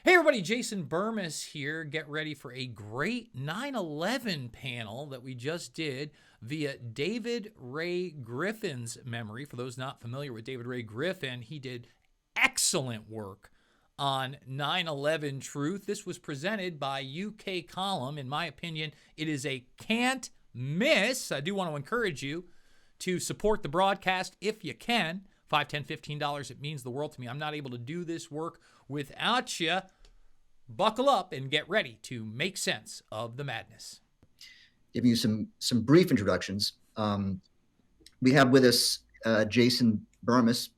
Hey everybody, Jason Bermas here. Get ready for a great 9/11 panel that we just did via David Ray Griffin's memory. For those not familiar with David Ray Griffin, he did excellent work on 9/11 truth. This was presented by UK Column. In my opinion, it is a can't miss. I do want to encourage you to support the broadcast if you can. $5, $10, $15, it means the world to me. I'm not able to do this work without you. Buckle up and get ready to make sense of the madness. Giving you some brief introductions. We have with us Jason Bermas,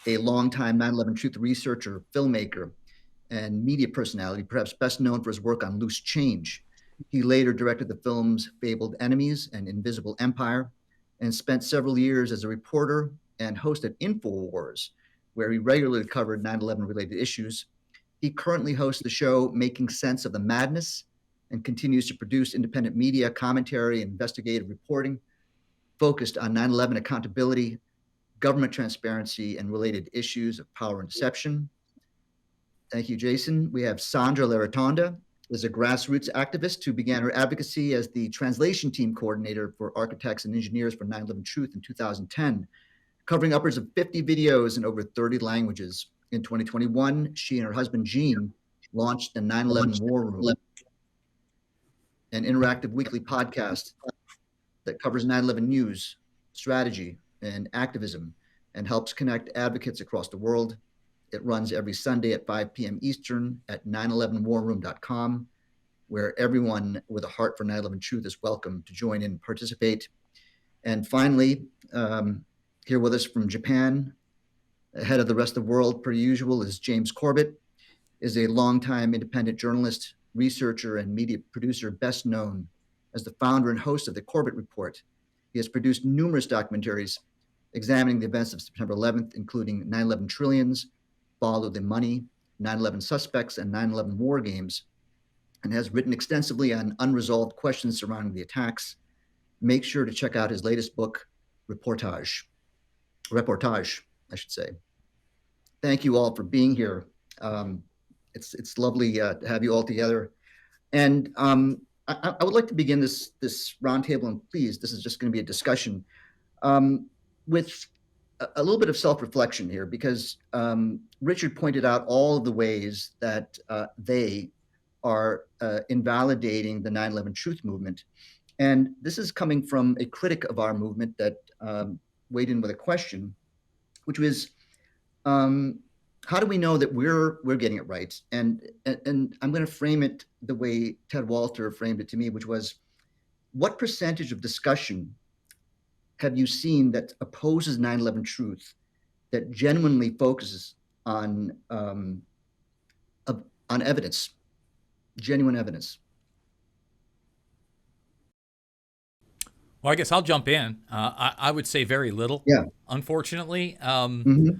a longtime 9/11 truth researcher, filmmaker, and media personality, perhaps best known for his work on Loose Change. He later directed the films Fabled Enemies and Invisible Empire, and spent several years as a reporter and host at InfoWars, where he regularly covered 9/11 related issues. He currently hosts the show Making Sense of the Madness and continues to produce independent media commentary and investigative reporting focused on 9/11 accountability, government transparency, and related issues of power and deception. Thank you, Jason. We have Sandra Laratonda, is a grassroots activist who began her advocacy as the translation team coordinator for architects and engineers for 9/11 Truth in 2010, covering upwards of 50 videos in over 30 languages. In 2021, she and her husband, Gene, launched the 9/11 War Room, an interactive weekly podcast that covers 9/11 news, strategy, and activism, and helps connect advocates across the world. It runs every Sunday at 5 p.m. Eastern at 911warroom.com, where everyone with a heart for 9/11 truth is welcome to join in and participate. And finally, here with us from Japan, ahead of the rest of the world, per usual, is James Corbett, is a longtime independent journalist, researcher, and media producer, best known as the founder and host of the Corbett Report. He has produced numerous documentaries examining the events of September 11th, including 9/11 Trillions, Follow the Money, 9/11 Suspects, and 9/11 War Games, and has written extensively on unresolved questions surrounding the attacks. Make sure to check out his latest book, Reportage, I should say. Thank you all for being here. It's lovely to have you all together. And I would like to begin this roundtable, and please, this is just going to be a discussion, with a little bit of self-reflection here, because Richard pointed out all of the ways that they are invalidating the 9/11 truth movement. And this is coming from a critic of our movement that weighed in with a question, which was, how do we know that we're getting it right? And I'm going to frame it the way Ted Walter framed it to me, which was, what percentage of discussion have you seen that opposes 9/11 truth, that genuinely focuses on evidence, genuine evidence? Well, I guess I'll jump in. I would say very little, Yeah. Unfortunately. Mm-hmm.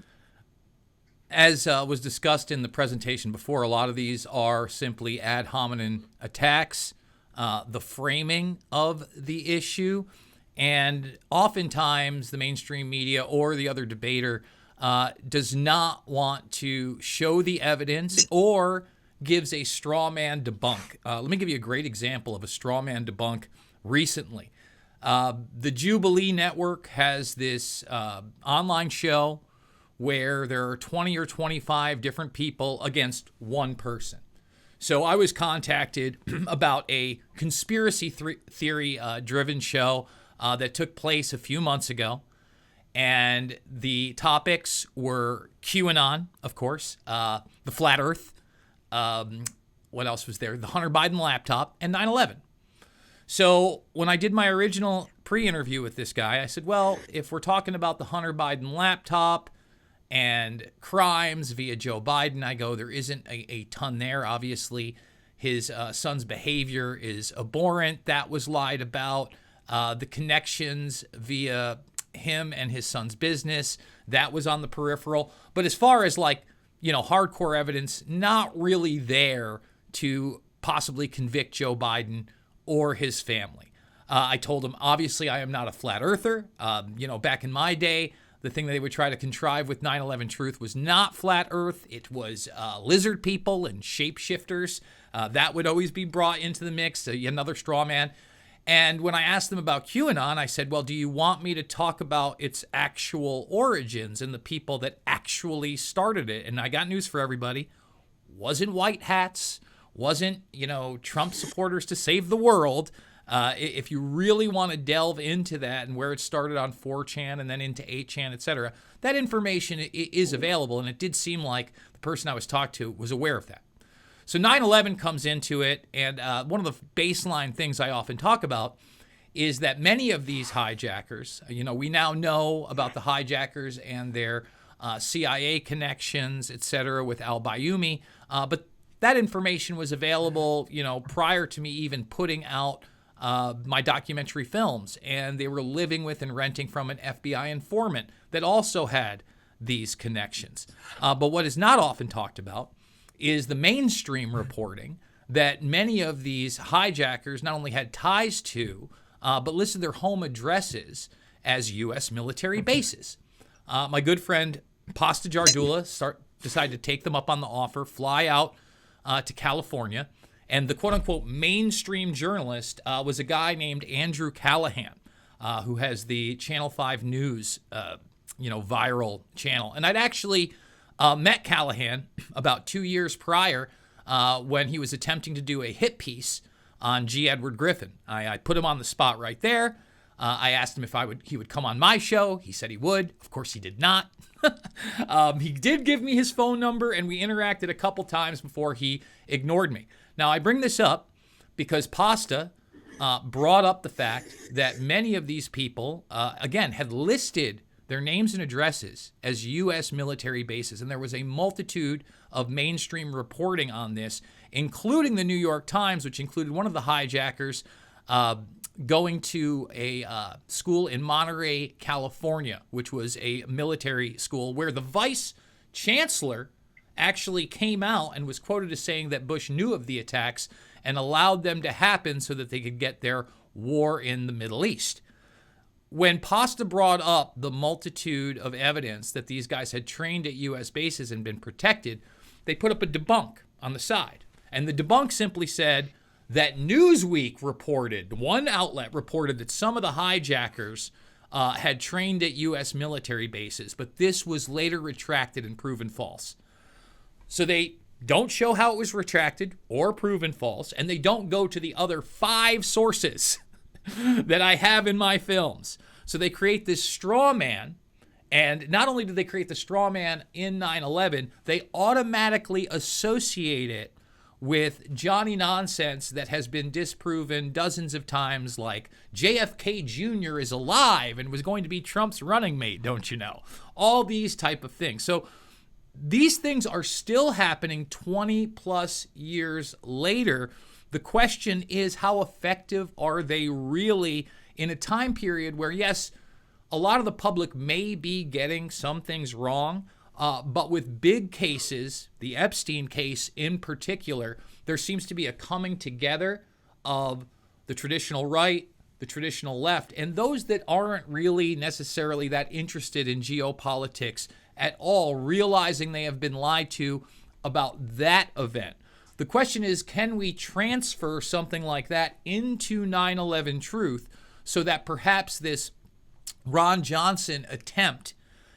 As was discussed in the presentation before, a lot of these are simply ad hominem attacks, the framing of the issue, and oftentimes the mainstream media or the other debater does not want to show the evidence or gives a straw man debunk. Let me give you a great example of a straw man debunk recently. The Jubilee Network has this online show where there are 20 or 25 different people against one person. So I was contacted about a conspiracy theory driven show that took place a few months ago. And the topics were QAnon, of course, the flat earth, what else was there? The Hunter Biden laptop, and 9/11. So when I did my original pre-interview with this guy, I said, well, if we're talking about the Hunter Biden laptop and crimes via Joe Biden, I go, there isn't a ton there. Obviously, his son's behavior is abhorrent. That was lied about. The connections via him and his son's business, that was on the peripheral. But as far as hardcore evidence, not really there to possibly convict Joe Biden or his family. I told him, obviously, I am not a flat earther. Back in my day, the thing that they would try to contrive with 9/11 Truth was not flat Earth. It was lizard people and shapeshifters. That would always be brought into the mix, another straw man. And when I asked them about QAnon, I said, well, do you want me to talk about its actual origins and the people that actually started it? And I got news for everybody. Wasn't white hats, wasn't, Trump supporters to save the world. If you really want to delve into that and where it started on 4chan and then into 8chan, etc., that information is available. And it did seem like the person I was talking to was aware of that. So 9/11 comes into it, and one of the baseline things I often talk about is that many of these hijackers, we now know about the hijackers and their CIA connections, et cetera, with al-Bayoumi, but that information was available, prior to me even putting out my documentary films, and they were living with and renting from an FBI informant that also had these connections. But what is not often talked about is the mainstream reporting that many of these hijackers not only had ties to, but listed their home addresses as U.S. military bases. My good friend Pasta Jardula decided to take them up on the offer, fly out to California, and the quote-unquote mainstream journalist was a guy named Andrew Callahan, who has the Channel 5 News, viral channel. And I'd actually met Callahan about 2 years prior when he was attempting to do a hit piece on G. Edward Griffin. I put him on the spot right there. I asked him if he would come on my show. He said he would. Of course, he did not. He did give me his phone number, and we interacted a couple times before he ignored me. Now, I bring this up because Pasta brought up the fact that many of these people, again, had listed their names and addresses as U.S. military bases. And there was a multitude of mainstream reporting on this, including the New York Times, which included one of the hijackers going to a school in Monterey, California, which was a military school where the vice chancellor actually came out and was quoted as saying that Bush knew of the attacks and allowed them to happen so that they could get their war in the Middle East. When Pasta brought up the multitude of evidence that these guys had trained at U.S. bases and been protected, they put up a debunk on the side. And the debunk simply said that Newsweek reported, one outlet reported that some of the hijackers had trained at U.S. military bases, but this was later retracted and proven false. So they don't show how it was retracted or proven false, and they don't go to the other 5 sources that I have in my films. So they create this straw man, and not only do they create the straw man in 9/11, they automatically associate it with Johnny nonsense that has been disproven dozens of times, like JFK Jr. is alive and was going to be Trump's running mate, don't you know? All these type of things. So these things are still happening 20 plus years later. The question is, how effective are they really in a time period where, yes, a lot of the public may be getting some things wrong, but with big cases, the Epstein case in particular, there seems to be a coming together of the traditional right, the traditional left, and those that aren't really necessarily that interested in geopolitics at all, realizing they have been lied to about that event. The question is, can we transfer something like that into 9/11 Truth so that perhaps this Ron Johnson attempt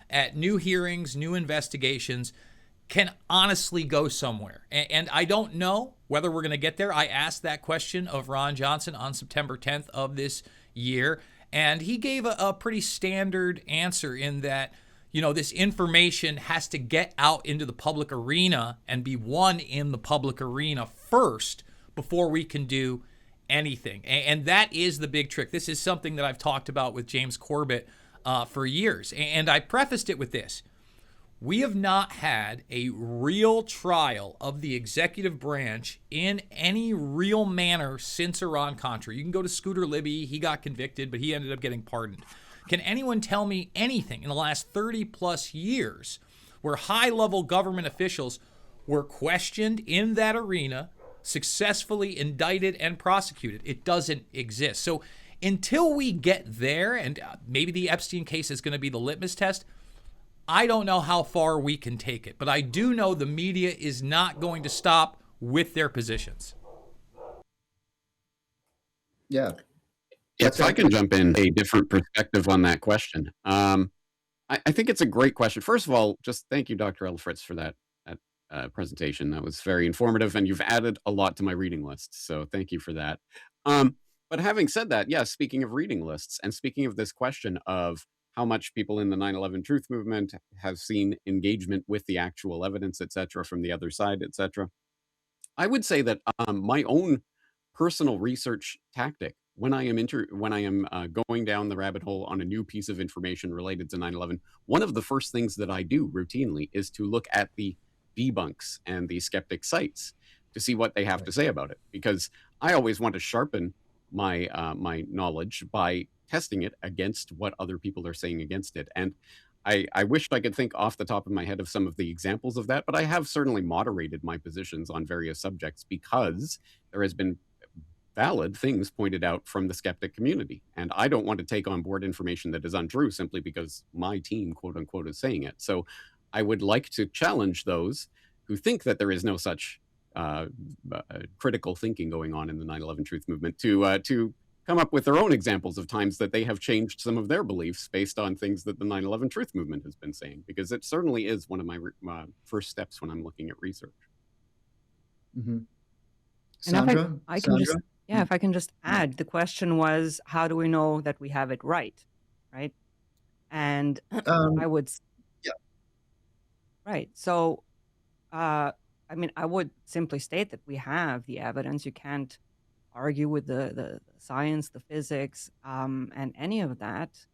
at new hearings, new investigations can honestly go somewhere? And I don't know whether we're going to get there. I asked that question of Ron Johnson on September 10th of this year, and he gave a pretty standard answer in that, this information has to get out into the public arena and be won in the public arena first before we can do anything. And that is the big trick. This is something that I've talked about with James Corbett for years. And I prefaced it with this. We have not had a real trial of the executive branch in any real manner since Iran-Contra. You can go to Scooter Libby. He got convicted, but he ended up getting pardoned. Can anyone tell me anything in the last 30 plus years where high-level government officials were questioned in that arena, successfully indicted and prosecuted? It doesn't exist. So Until we get there, and maybe the Epstein case is going to be the litmus test, I don't know how far we can take it. But I do know the media is not going to stop with their positions. Yeah. If I can jump in a different perspective on that question, I think it's a great question. First of all, just thank you, Dr. Elfritz, for that presentation. That was very informative, and you've added a lot to my reading list. So thank you for that. But having said that, yes, speaking of reading lists, and speaking of this question of how much people in the 9/11 truth movement have seen engagement with the actual evidence, et cetera, from the other side, et cetera, I would say that my own personal research tactic when I am going down the rabbit hole on a new piece of information related to 9/11, one of the first things that I do routinely is to look at the debunks and the skeptic sites to see what they have to say about it, because I always want to sharpen my knowledge by testing it against what other people are saying against it. And I wish I could think off the top of my head of some of the examples of that, but I have certainly moderated my positions on various subjects because there has been valid things pointed out from the skeptic community. And I don't want to take on board information that is untrue simply because my team, quote unquote, is saying it. So I would like to challenge those who think that there is no such critical thinking going on in the 9/11 truth movement to come up with their own examples of times that they have changed some of their beliefs based on things that the 9/11 truth movement has been saying, because it certainly is one of my first steps when I'm looking at research. Mm-hmm. Sandra? And I can just, yeah, if I can just add, the question was, how do we know that we have it right? Right. And I would, yeah. Right. So, I mean, I would simply state that we have the evidence. You can't argue with the science, the physics, and any of that,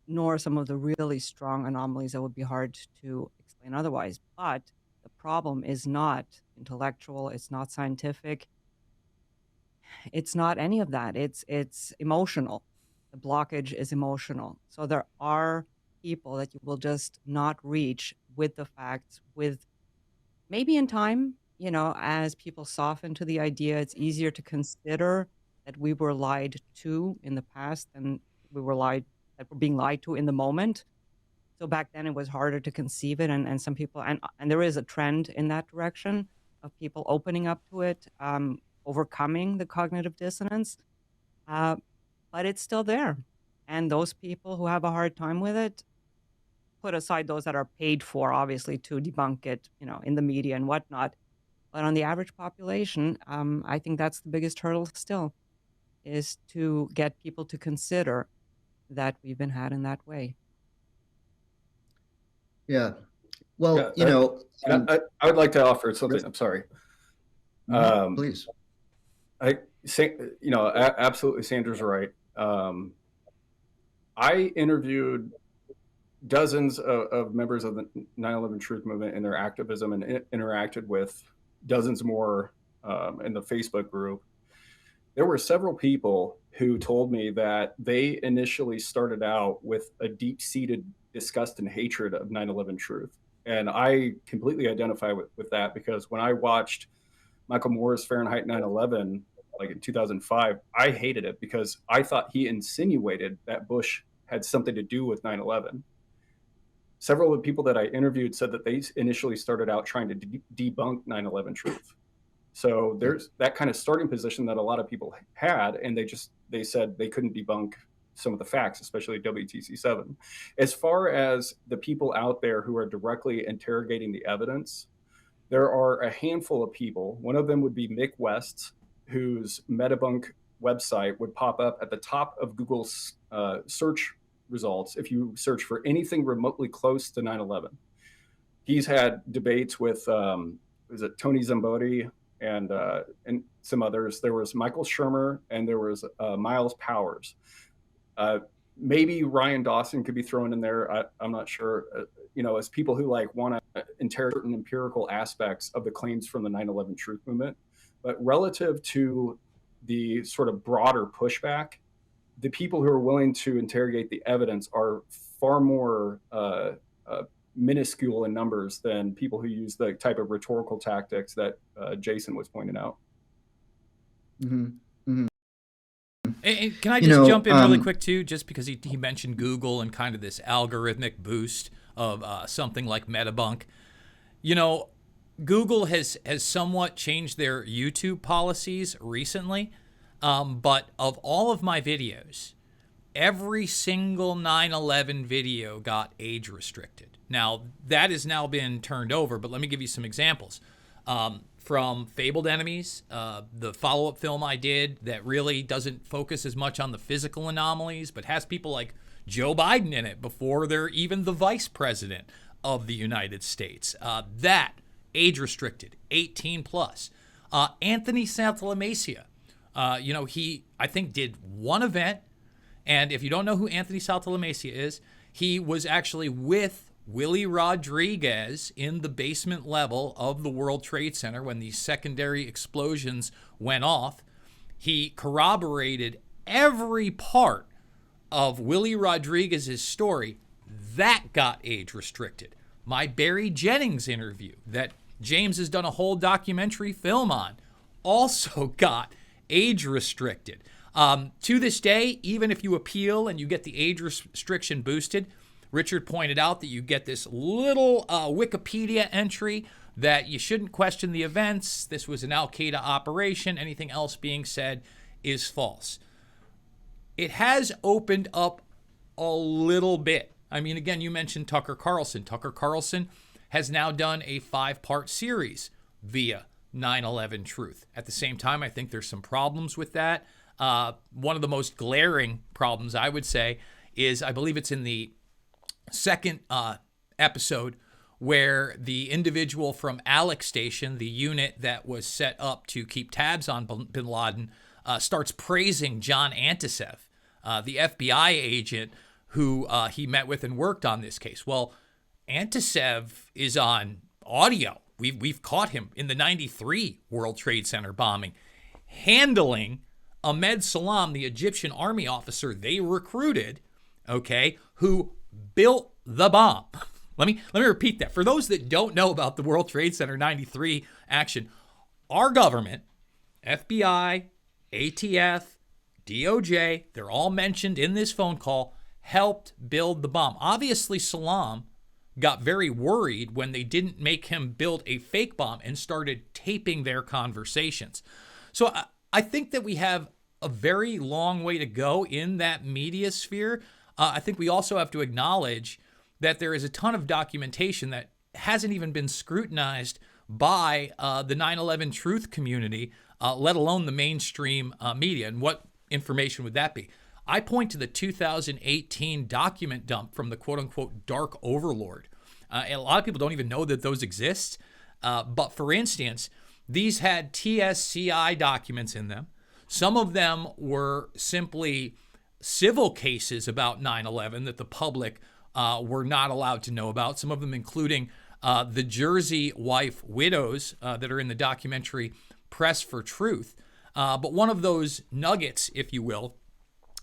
nor some of the really strong anomalies that would be hard to explain otherwise. But the problem is not intellectual, it's not scientific, it's not any of that. It's emotional. The blockage is emotional. So there are people that you will just not reach with the facts, with maybe in time, as people soften to the idea, it's easier to consider that we were lied to in the past than that we're being lied to in the moment. So back then it was harder to conceive it, and some people, and there is a trend in that direction of people opening up to it, overcoming the cognitive dissonance. But it's still there. And those people who have a hard time with it, put aside those that are paid for, obviously, to debunk it, in the media and whatnot. But on the average population, I think that's the biggest hurdle still, is to get people to consider that we've been had in that way. Yeah. Well, I would like to offer something. I'm sorry. Please. Absolutely, Sandra's right. I interviewed dozens of members of the 9/11 Truth Movement in their activism, and interacted with dozens more in the Facebook group. There were several people who told me that they initially started out with a deep-seated disgust and hatred of 9/11 truth. And I completely identify with that, because when I watched Michael Moore's Fahrenheit 9/11, like in 2005, I hated it because I thought he insinuated that Bush had something to do with 9/11. Several of the people that I interviewed said that they initially started out trying to debunk 9/11 truth. So there's that kind of starting position that a lot of people had, and they said they couldn't debunk some of the facts, especially WTC7. As far as the people out there who are directly interrogating the evidence, there are a handful of people. One of them would be Mick West, whose Metabunk website would pop up at the top of Google's search results if you search for anything remotely close to 9/11. He's had debates with, Tony Zambodi and some others. There was Michael Shermer, and there was Miles Powers. Maybe Ryan Dawson could be thrown in there. I'm not sure. As people who want to interrogate certain empirical aspects of the claims from the 9/11 truth movement. But relative to the sort of broader pushback, the people who are willing to interrogate the evidence are far more minuscule in numbers than people who use the type of rhetorical tactics that Jason was pointing out. Mm-hmm. Mm-hmm. And can I You just know, jump in really quick too, just because he mentioned Google and kind of this algorithmic boost of something like Metabunk. You know, Google has somewhat changed their YouTube policies recently, but of all of my videos, every single 9/11 video got age restricted. Now, that has now been turned over, but let me give you some examples. From Fabled Enemies, the follow-up film I did that really doesn't focus as much on the physical anomalies, but has people like Joe Biden in it before they're even the vice president of the United States. That, age restricted, 18 plus. Anthony Santamacia, he, I think, did one event. And if you don't know who Anthony Santamacia is, he was actually with Willie Rodriguez in the basement level of the World Trade Center when the secondary explosions went off. He corroborated every part of Willie Rodriguez's story. That got age restricted. My Barry Jennings interview that James has done a whole documentary film on also got age restricted. To this day, even if you appeal and you get the age restriction boosted, Richard pointed out that you get this little Wikipedia entry that you shouldn't question the events. This was an Al-Qaeda operation. Anything else being said is false. It has opened up a little bit. I mean, again, you mentioned Tucker Carlson. Tucker Carlson has now done a 5-part series via 9/11 Truth. At the same time, I think there's some problems with that. One of the most glaring problems, I would say, is I believe it's in the second episode where the individual from Alex Station, the unit that was set up to keep tabs on bin Laden, starts praising John Antisev, the FBI agent who he met with and worked on this case. Well, Antisev is on audio. We've caught him in the 93 World Trade Center bombing, handling Ahmed Salam, the Egyptian army officer they recruited, okay, who built the bomb. Let me repeat that. For those that don't know about the World Trade Center 93 action, our government, FBI, ATF, DOJ, they're all mentioned in this phone call, helped build the bomb. Obviously, Salam got very worried when they didn't make him build a fake bomb and started taping their conversations. So I think that we have a very long way to go in that media sphere. I think we also have to acknowledge that there is a ton of documentation that hasn't even been scrutinized by the 9/11 Truth community, let alone the mainstream media. And what information would that be? I point to the 2018 document dump from the quote-unquote Dark Overlord. And a lot of people don't even know that those exist. But for instance, these had TSCI documents in them. Some of them were simply civil cases about 9/11 that the public were not allowed to know about. Some of them including the Jersey wife widows that are in the documentary Press for Truth. But one of those nuggets, if you will,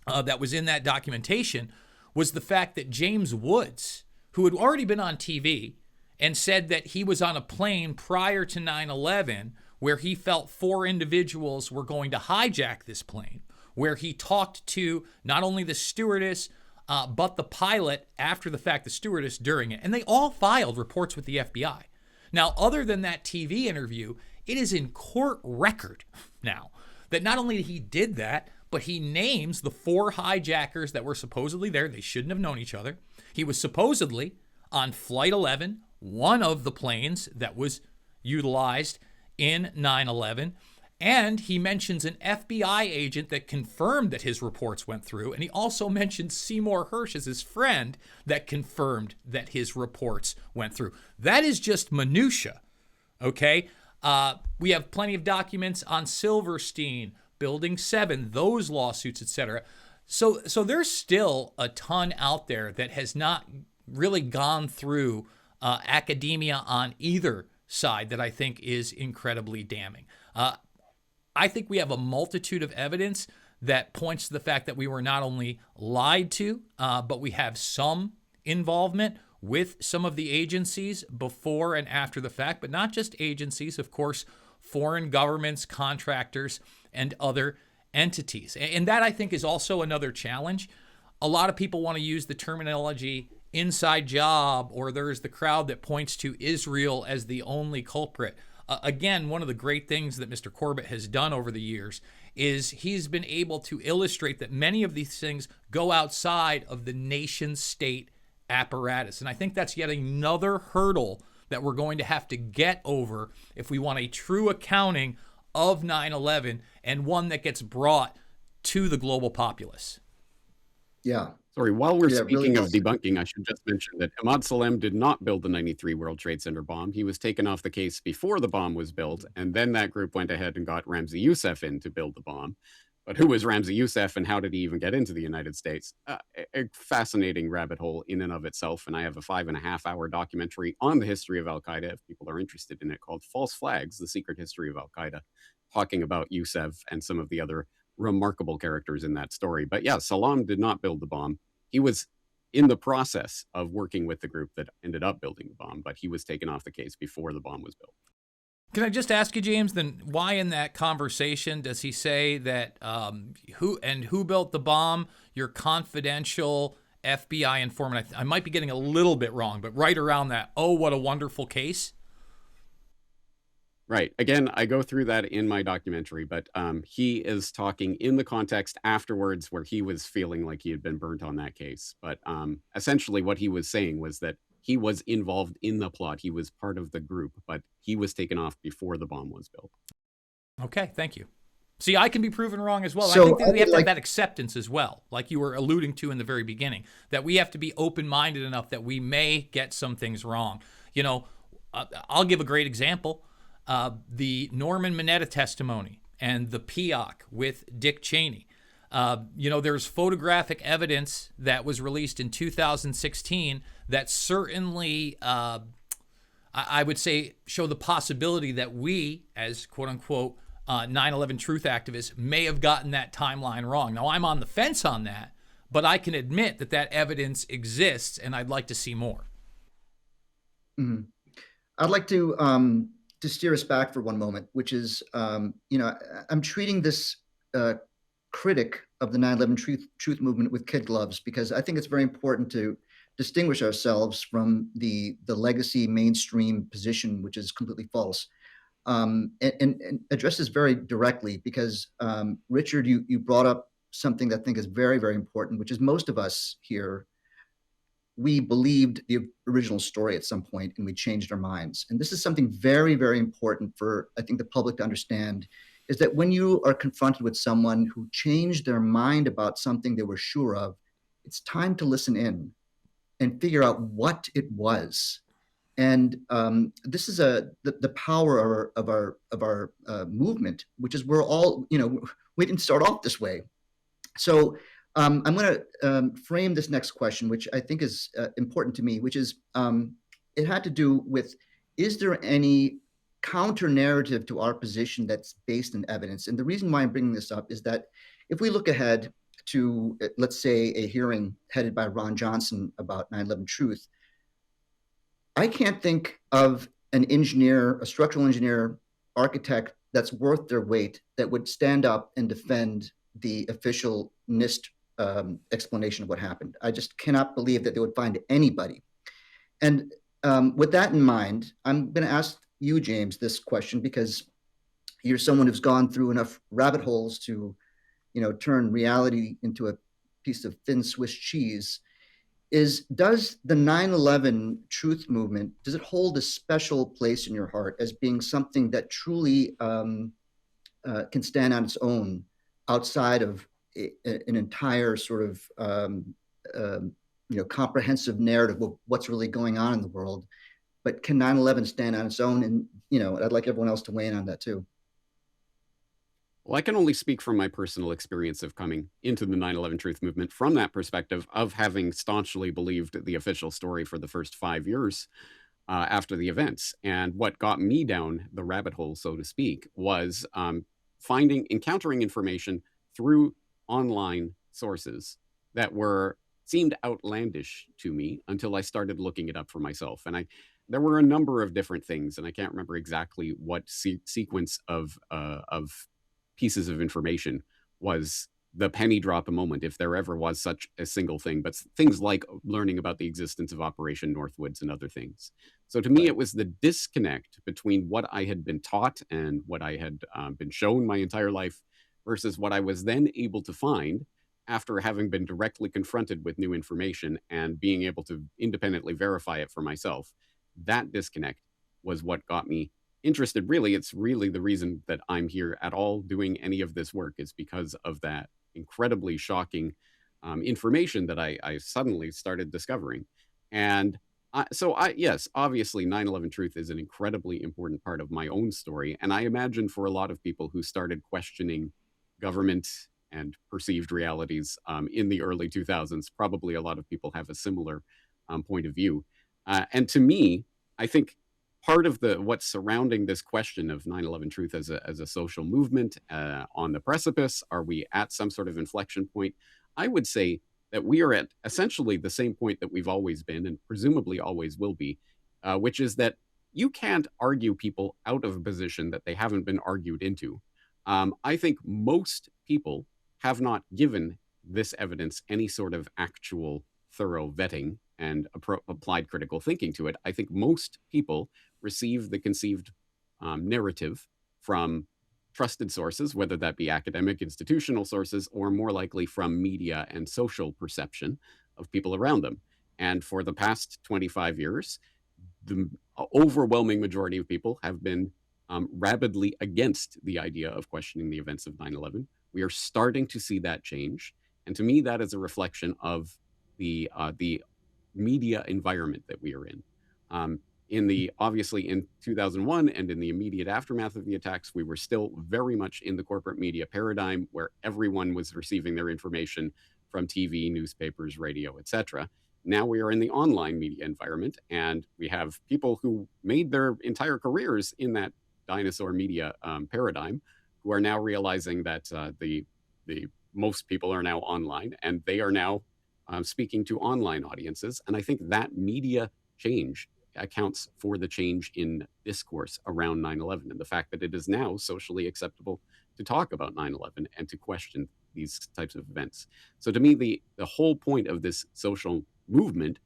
that was in that documentation was the fact that James Woods, who had already been on TV and said that he was on a plane prior to 9/11 where he felt 4 individuals were going to hijack this plane, where he talked to not only the stewardess, but the pilot after the fact, the stewardess during it. And they all filed reports with the FBI. Now, other than that TV interview, it is in court record now that not only he did that, but he names the 4 hijackers that were supposedly there. They shouldn't have known each other. He was supposedly on Flight 11, one of the planes that was utilized in 9/11. And he mentions an FBI agent that confirmed that his reports went through. And he also mentioned Seymour Hersh as his friend that confirmed that his reports went through. That is just minutia, okay? We have plenty of documents on Silverstein, Building 7, those lawsuits, etc. So there's still a ton out there that has not really gone through academia on either side that I think is incredibly damning. I think we have a multitude of evidence that points to the fact that we were not only lied to, but we have some involvement with some of the agencies before and after the fact, but not just agencies, of course, foreign governments, contractors, and other entities. And that, I think, is also another challenge. A lot of people want to use the terminology inside job, or there's the crowd that points to Israel as the only culprit. Again, one of the great things that Mr. Corbett has done over the years is he's been able to illustrate that many of these things go outside of the nation state apparatus. And I think that's yet another hurdle that we're going to have to get over if we want a true accounting of 9/11, and one that gets brought to the global populace. Yeah. Sorry, while we're Yeah, really speaking well of said. debunking, I should just mention that Ahmad Salem did not build the 93 World Trade Center bomb. He was taken off the case before the bomb was built, and then that group went ahead and got Ramzi Youssef in to build the bomb. But who was Ramzi Youssef, and how did he even get into the United States? A fascinating rabbit hole in and of itself, and I have a 5.5-hour documentary on the history of Al-Qaeda, if people are interested in it, called False Flags, The Secret History of Al-Qaeda, talking about Youssef and some of the other remarkable characters in that story. But yeah, Salam did not build the bomb. He was in the process of working with the group that ended up building the bomb, but he was taken off the case before the bomb was built. Can I just ask you, James, then why in that conversation does he say that who built the bomb? Your confidential FBI informant. I might be getting a little bit wrong, but right around that, oh, what a wonderful case. Right. Again, I go through that in my documentary, but he is talking in the context afterwards where he was feeling like he had been burnt on that case. But essentially what he was saying was that he was involved in the plot. He was part of the group, but he was taken off before the bomb was built. Okay, thank you. See, I can be proven wrong as well. So I think that I we have would to have like that acceptance as well, like you were alluding to in the very beginning, that we have to be open-minded enough that we may get some things wrong. You know, I'll give a great example. The Norman Mineta testimony and the PIOC with Dick Cheney. There's photographic evidence that was released in 2016 that certainly, I would say, show the possibility that we, as quote-unquote 9/11 truth activists, may have gotten that timeline wrong. Now, I'm on the fence on that, but I can admit that that evidence exists, and I'd like to see more. Mhm. I'd like to steer us back for one moment, which is, I'm treating this critic of the 9/11 truth movement with kid gloves, because I think it's very important to distinguish ourselves from the legacy mainstream position, which is completely false, and address this very directly, because Richard, you brought up something that I think is very, very important, which is most of us here, we believed the original story at some point and we changed our minds. And this is something very, very important for, I think, the public to understand, is that when you are confronted with someone who changed their mind about something they were sure of, it's time to listen in and figure out what it was. And this is the power of our movement, which is we're all, we didn't start off this way. So I'm going to frame this next question, which I think is important to me, which is it had to do with, is there any counter narrative to our position that's based in evidence? And the reason why I'm bringing this up is that if we look ahead to, let's say, a hearing headed by Ron Johnson about 9/11 truth, I can't think of an engineer, a structural engineer, architect that's worth their weight that would stand up and defend the official NIST explanation of what happened. I just cannot believe that they would find anybody. And with that in mind, I'm going to ask you, James, this question, because you're someone who's gone through enough rabbit holes to, turn reality into a piece of thin Swiss cheese. Does the 9/11 truth movement, does it hold a special place in your heart as being something that truly can stand on its own outside of an entire sort of comprehensive narrative of what's really going on in the world? But can 9/11 stand on its own? And I'd like everyone else to weigh in on that too. Well, I can only speak from my personal experience of coming into the 9/11 truth movement from that perspective of having staunchly believed the official story for the first 5 years after the events. And what got me down the rabbit hole, so to speak, was encountering information through online sources that seemed outlandish to me until I started looking it up for myself. And there were a number of different things, and I can't remember exactly what sequence of pieces of information was the penny drop moment, if there ever was such a single thing, but things like learning about the existence of Operation Northwoods and other things. So to me, Right. it was the disconnect between what I had been taught and what I had been shown my entire life versus what I was then able to find after having been directly confronted with new information and being able to independently verify it for myself. That disconnect was what got me interested. Really, it's really the reason that I'm here at all doing any of this work is because of that incredibly shocking information that I suddenly started discovering. And yes, obviously 9/11 Truth is an incredibly important part of my own story. And I imagine for a lot of people who started questioning government and perceived realities in the early 2000s, probably a lot of people have a similar point of view. And to me, I think part of what's surrounding this question of 9/11 Truth as a social movement on the precipice, are we at some sort of inflection point? I would say that we are at essentially the same point that we've always been and presumably always will be, which is that you can't argue people out of a position that they haven't been argued into. I think most people have not given this evidence any sort of actual thorough vetting and applied critical thinking to it. I think most people receive the conceived narrative from trusted sources, whether that be academic, institutional sources, or more likely from media and social perception of people around them. And for the past 25 years, the overwhelming majority of people have been rabidly against the idea of questioning the events of 9/11. We are starting to see that change. And to me, that is a reflection of the media environment that we are in. Um, obviously in 2001 and in the immediate aftermath of the attacks, we were still very much in the corporate media paradigm where everyone was receiving their information from TV, newspapers, radio, etc. Now we are in the online media environment, and we have people who made their entire careers in that dinosaur media paradigm who are now realizing that the most people are now online, and they are now speaking to online audiences. And I think that media change accounts for the change in discourse around 9/11 and the fact that it is now socially acceptable to talk about 9/11 and to question these types of events. So to me, the whole point of this social movement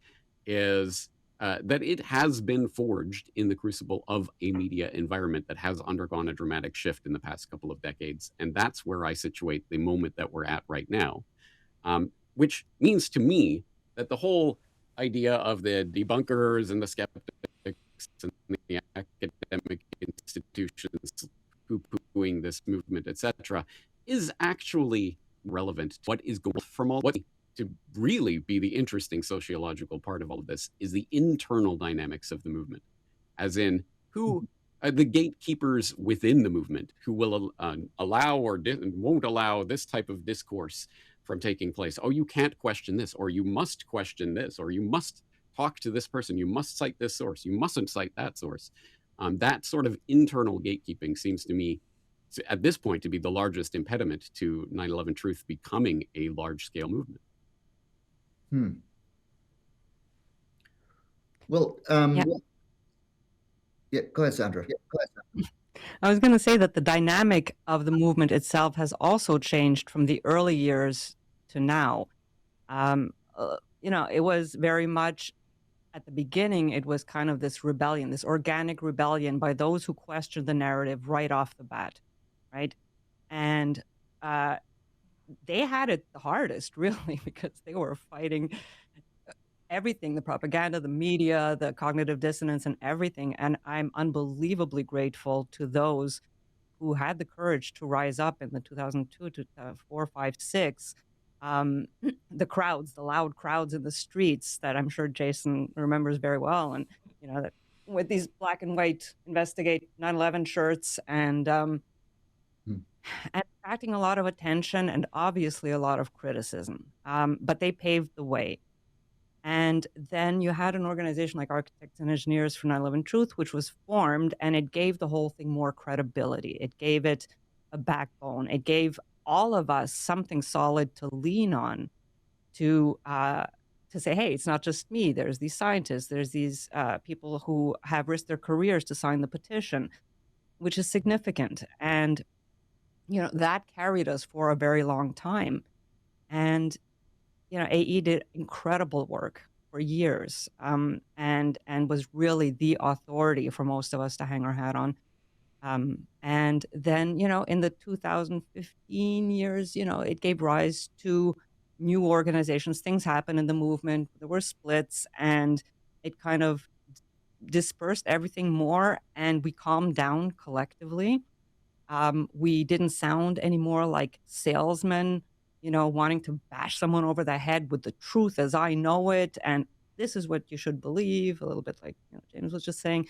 is that it has been forged in the crucible of a media environment that has undergone a dramatic shift in the past couple of decades. And that's where I situate the moment that we're at right now, which means to me that the whole idea of the debunkers and the skeptics and the academic institutions poo-pooing this movement, etc., is actually relevant to what is going from all what to really be the interesting sociological part of all of this is the internal dynamics of the movement, as in who the gatekeepers within the movement who will allow or won't allow this type of discourse from taking place. Oh, you can't question this, or you must question this, or you must talk to this person, you must cite this source, you mustn't cite that source. That sort of internal gatekeeping seems to me at this point to be the largest impediment to 9/11 Truth becoming a large-scale movement. Well, Yeah. yeah, go ahead, Sandra. I was going to say that the dynamic of the movement itself has also changed from the early years to now. It was very much at the beginning, it was kind of this rebellion, this organic rebellion by those who questioned the narrative right off the bat, right? And they had it the hardest, really, because they were fighting everything, the propaganda, the media, the cognitive dissonance, and everything. And I'm unbelievably grateful to those who had the courage to rise up in the 2002 to 4, 5, 6. The crowds, the loud crowds in the streets that I'm sure Jason remembers very well. And, that with these black and white investigate 9/11 shirts and attracting a lot of attention and obviously a lot of criticism. But they paved the way. And then you had an organization like Architects and Engineers for 9/11 Truth, which was formed, and it gave the whole thing more credibility. It gave it a backbone. It gave all of us something solid to lean on to say, hey, it's not just me. There's these scientists. There's these people who have risked their careers to sign the petition, which is significant. And that carried us for a very long time. And, AE did incredible work for years, and was really the authority for most of us to hang our hat on. And then, in the 2015 years, it gave rise to new organizations. Things happened in the movement. There were splits, and it kind of dispersed everything more, and we calmed down collectively. We didn't sound anymore like salesmen, wanting to bash someone over the head with the truth as I know it, and this is what you should believe. A little bit like James was just saying.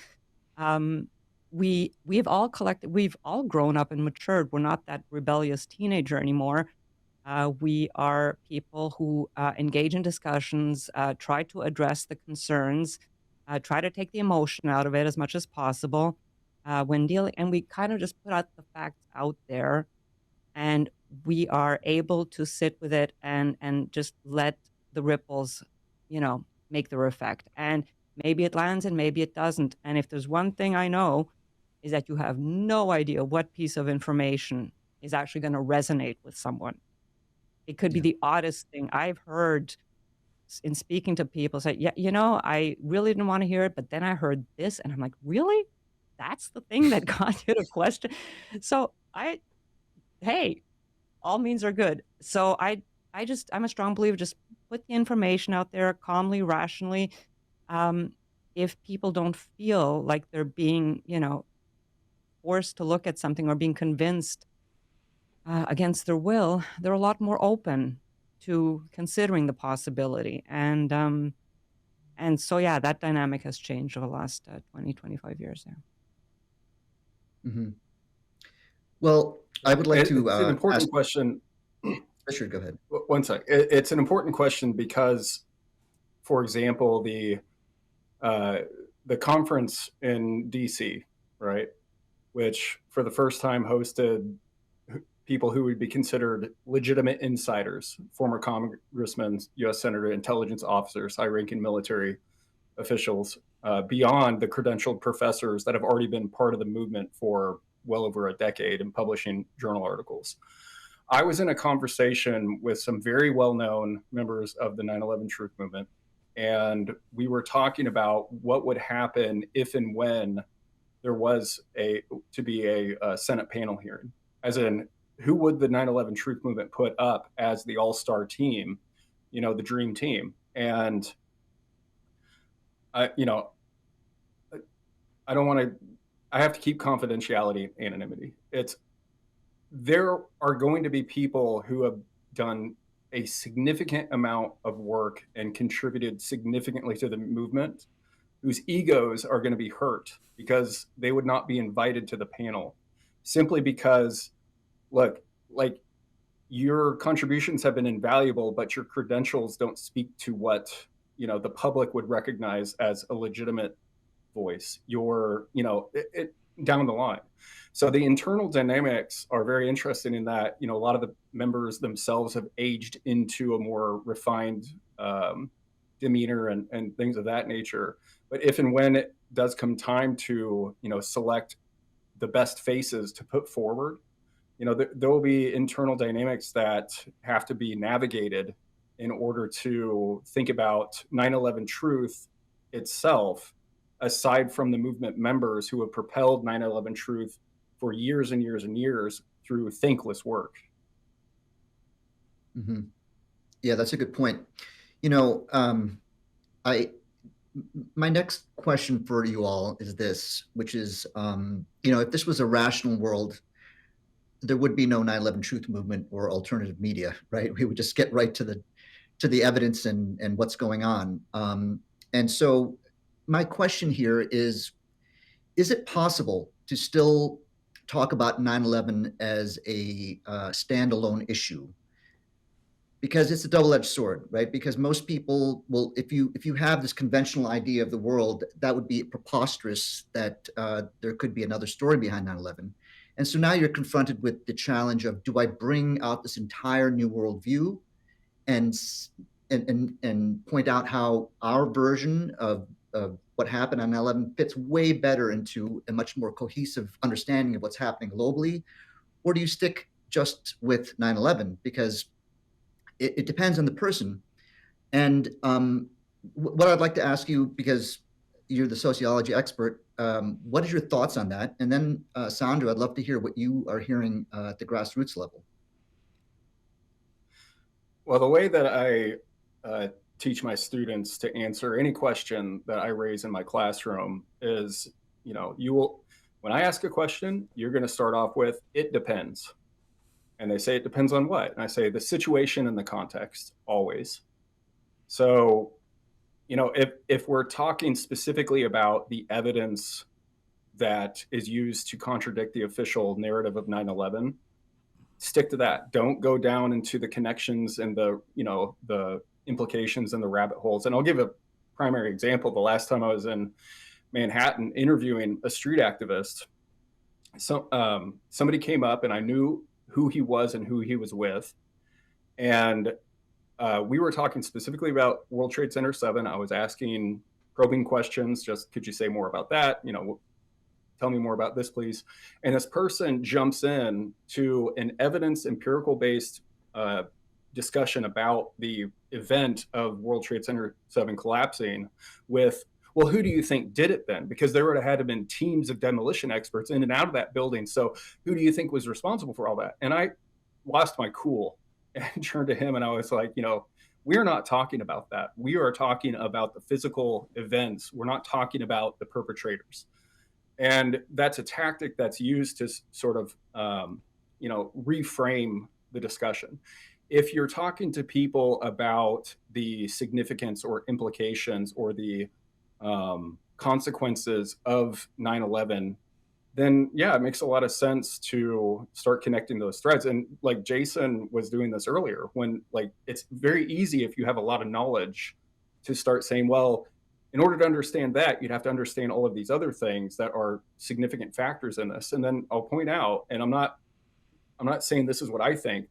Um, we've all grown up and matured. We're not that rebellious teenager anymore. We are people who engage in discussions, try to address the concerns, try to take the emotion out of it as much as possible when dealing, and we kind of just put out the facts out there, and we are able to sit with it and just let the ripples, make their effect. And maybe it lands and maybe it doesn't. And if there's one thing I know is that you have no idea what piece of information is actually going to resonate with someone. It could be Yeah. the oddest thing I've heard in speaking to people say, yeah, I really didn't want to hear it, but then I heard this and I'm like, really? That's the thing that got you to question. So hey, all means are good. So I'm a strong believer, just put the information out there calmly, rationally. Um, if people don't feel like they're being, forced to look at something or being convinced against their will, they're a lot more open to considering the possibility. And so, yeah, that dynamic has changed over the last 20, 25 years. Yeah. Hmm. Well, I would like to It's an ask. important question. Richard, go ahead. One sec. It's an important question because, for example, the conference in DC, right, which for the first time hosted people who would be considered legitimate insiders, former congressmen, U.S. senator, intelligence officers, high-ranking military officials, beyond the credentialed professors that have already been part of the movement for well over a decade and publishing journal articles. I was in a conversation with some very well-known members of the 9/11 Truth Movement, and we were talking about what would happen if and when there was to be a Senate panel hearing, as in who would the 9/11 Truth Movement put up as the all-star team, the dream team. And I, I don't want to. I have to keep confidentiality and anonymity. There are going to be people who have done a significant amount of work and contributed significantly to the movement, whose egos are going to be hurt because they would not be invited to the panel, simply because, look, like, your contributions have been invaluable, but your credentials don't speak to what the public would recognize as a legitimate voice. Down the line. So the internal dynamics are very interesting in that a lot of the members themselves have aged into a more refined demeanor and things of that nature. But if and when it does come time to select the best faces to put forward, there will be internal dynamics that have to be navigated in order to think about 9/11 Truth itself, aside from the movement members who have propelled 9/11 Truth for years and years and years through thankless work. Hmm. Yeah, that's a good point. You know, I my next question for you all is this, which is, if this was a rational world, there would be no 9/11 Truth Movement or alternative media, right? We would just get right to the evidence and what's going on. And so, my question here is it possible to still talk about 9/11 as a standalone issue? Because it's a double-edged sword, right? Because most people will, if you have this conventional idea of the world, that would be preposterous that there could be another story behind 9/11. And so now you're confronted with the challenge of, do I bring out this entire new worldview and and point out how our version of what happened on 9/11 fits way better into a much more cohesive understanding of what's happening globally? or do you stick just with 9/11? Because it depends on the person. And what I'd like to ask you, because you're the sociology expert, what is your thoughts on that? And then, Sandra, I'd love to hear what you are hearing at the grassroots level. Well, the way that I teach my students to answer any question that I raise in my classroom is, you will, when I ask a question, you're going to start off with, it depends. And they say, it depends on what? And I say, the situation and the context, always. So, if we're talking specifically about the evidence that is used to contradict the official narrative of 9/11, stick to that. Don't go down into the connections and the implications and the rabbit holes. And I'll give a primary example. The last time I was in Manhattan interviewing a street activist, somebody came up and I knew who he was and who he was with, and we were talking specifically about World Trade Center 7. I was asking probing questions. Just, could you say more about that? Tell me more about this, please. And this person jumps in to an evidence empirical based discussion about the event of World Trade Center 7 collapsing with, well, who do you think did it then? Because there would have had to been teams of demolition experts in and out of that building. So who do you think was responsible for all that? And I lost my cool and turned to him and I was like, we're not talking about that. We are talking about the physical events. We're not talking about the perpetrators. And that's a tactic that's used to sort of, reframe the discussion. If you're talking to people about the significance or implications or the consequences of 9/11, then yeah, it makes a lot of sense to start connecting those threads. And like Jason was doing this earlier, when it's very easy if you have a lot of knowledge to start saying, well, in order to understand that, you'd have to understand all of these other things that are significant factors in this. And then I'll point out, and I'm not saying this is what I think.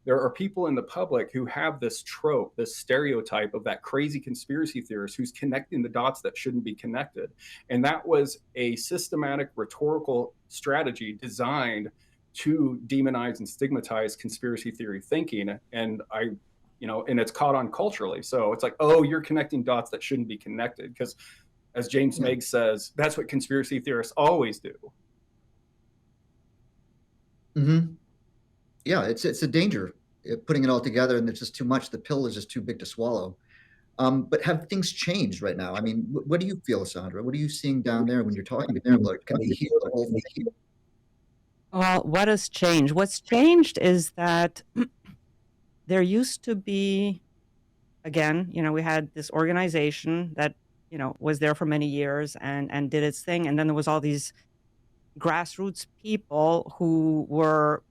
There are people in the public who have this trope, this stereotype of that crazy conspiracy theorist who's connecting the dots that shouldn't be connected. And that was a systematic rhetorical strategy designed to demonize and stigmatize conspiracy theory thinking. And and it's caught on culturally. So it's like, oh, you're connecting dots that shouldn't be connected. Because as James Meggs says, that's what conspiracy theorists always do. Mm-hmm. Yeah, it's a danger putting it all together, and there's just too much. The pill is just too big to swallow. But have things changed right now? I mean, what do you feel, Sandra? What are you seeing down there when you're talking to people? Can they hear the whole thing? Well, what has changed? What's changed is that there used to be, again, we had this organization that, was there for many years and did its thing. And then there was all these grassroots people who were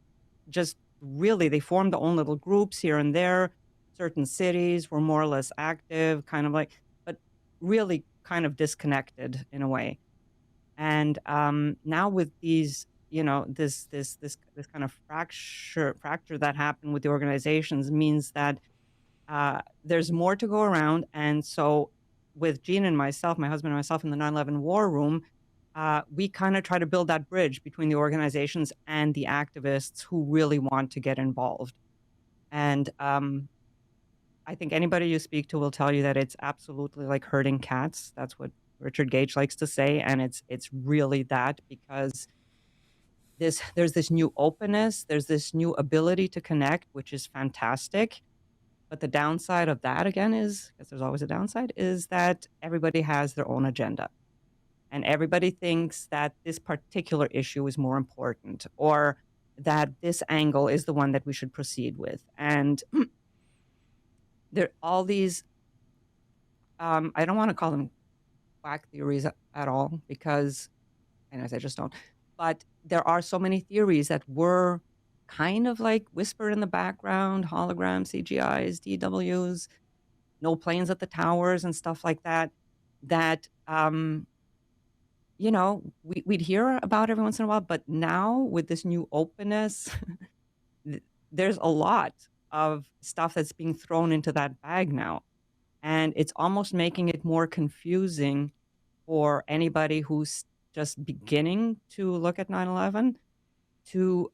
just really, they formed their own little groups here and there. Certain cities were more or less active, kind of like, but really kind of disconnected in a way. And now with these, this kind of fracture that happened with the organizations means that there's more to go around. And so with Gene and myself, my husband and myself in the 9/11 War Room, we kind of try to build that bridge between the organizations and the activists who really want to get involved. And I think anybody you speak to will tell you that it's absolutely like herding cats. That's what Richard Gage likes to say, and it's really that, because there's this new openness, there's this new ability to connect, which is fantastic. But the downside of that, again, is, because there's always a downside, is that everybody has their own agenda. And everybody thinks that this particular issue is more important, or that this angle is the one that we should proceed with. And there are all these, I don't want to call them quack theories at all, because, and I just don't, but there are so many theories that were kind of like whispered in the background: holograms, CGIs, DWs, no planes at the towers and stuff like that, that, we'd hear about every once in a while. But now with this new openness, there's a lot of stuff that's being thrown into that bag now. And it's almost making it more confusing for anybody who's just beginning to look at 9/11 to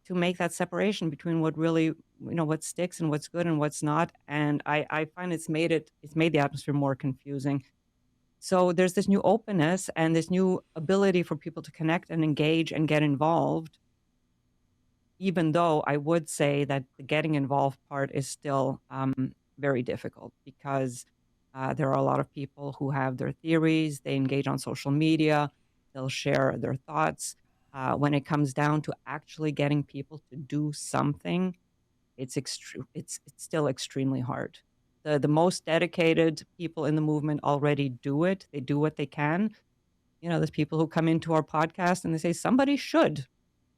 to make that separation between what really, what sticks and what's good and what's not. And I find it's made the atmosphere more confusing. So there's this new openness and this new ability for people to connect and engage and get involved, even though I would say that the getting involved part is still very difficult because there are a lot of people who have their theories, they engage on social media, they'll share their thoughts. When it comes down to actually getting people to do something, it's still extremely hard. The most dedicated people in the movement already do it. They do what they can. There's people who come into our podcast and they say somebody should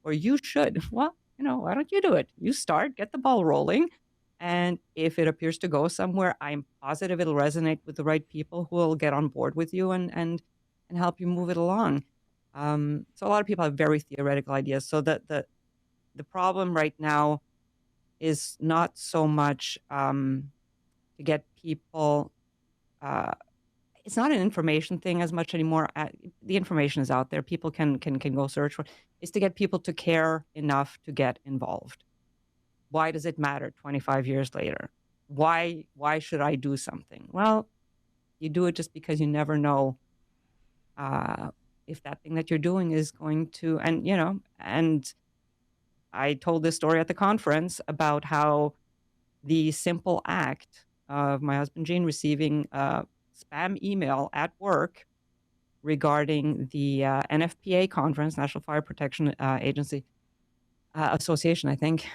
or you should. Well, why don't you do it? You start, get the ball rolling. And if it appears to go somewhere, I'm positive it'll resonate with the right people who will get on board with you and help you move it along. So a lot of people have very theoretical ideas. So the problem right now is not so much to get people. It's not an information thing as much anymore. The information is out there. People can go search for. It's to get people to care enough to get involved. Why does it matter 25 years later? Why should I do something? Well, you do it just because you never know if that thing that you're doing is going to. And I told this story at the conference about how the simple act of my husband Gene receiving a spam email at work regarding the NFPA conference, National Fire Protection Agency Association, I think,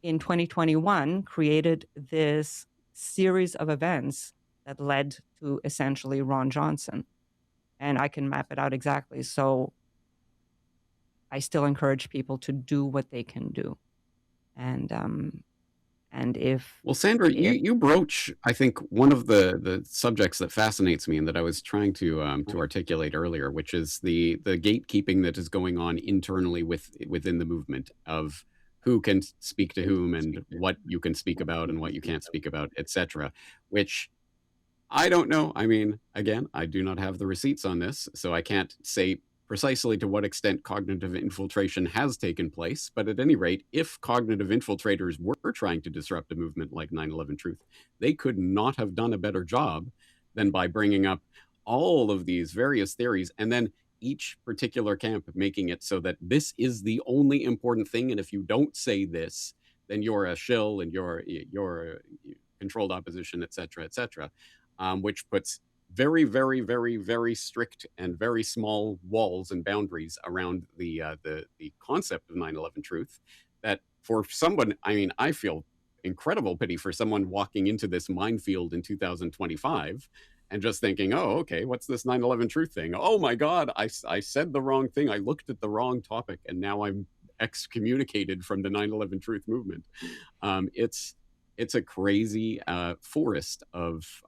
in 2021 created this series of events that led to essentially Ron Johnson. And I can map it out exactly. So I still encourage people to do what they can do. And if Well, Sandra, you broach, I think, one of the subjects that fascinates me and that I was trying to articulate earlier, which is the gatekeeping that is going on internally within the movement of who can speak to whom and what you can speak about and what you can't speak about, etc. Which I don't know. I mean, again, I do not have the receipts on this, so I can't say precisely to what extent cognitive infiltration has taken place. But at any rate, if cognitive infiltrators were trying to disrupt a movement like 9/11 Truth, they could not have done a better job than by bringing up all of these various theories and then each particular camp making it so that this is the only important thing. And if you don't say this, then you're a shill and you're controlled opposition, et cetera, which puts very, very, very, very strict and very small walls and boundaries around the concept of 9/11 Truth. That for someone, I mean, I feel incredible pity for someone walking into this minefield in 2025 and just thinking, oh, okay, what's this 9/11 Truth thing? Oh my God, I said the wrong thing. I looked at the wrong topic, and now I'm excommunicated from the 9/11 Truth movement. It's a crazy forest of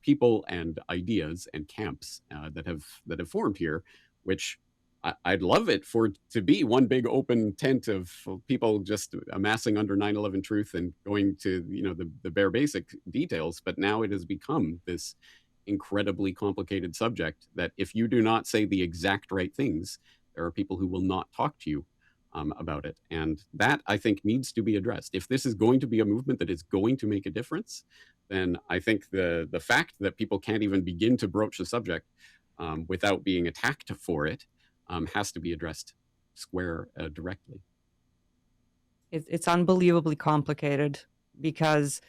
people and ideas and camps that have formed here, which I'd love it for to be one big open tent of people just amassing under 9/11 Truth and going to the bare basic details. But now it has become this incredibly complicated subject that if you do not say the exact right things, there are people who will not talk to you about it. And that, I think, needs to be addressed. If this is going to be a movement that is going to make a difference, then I think the fact that people can't even begin to broach the subject without being attacked for it has to be addressed directly. It's unbelievably complicated because,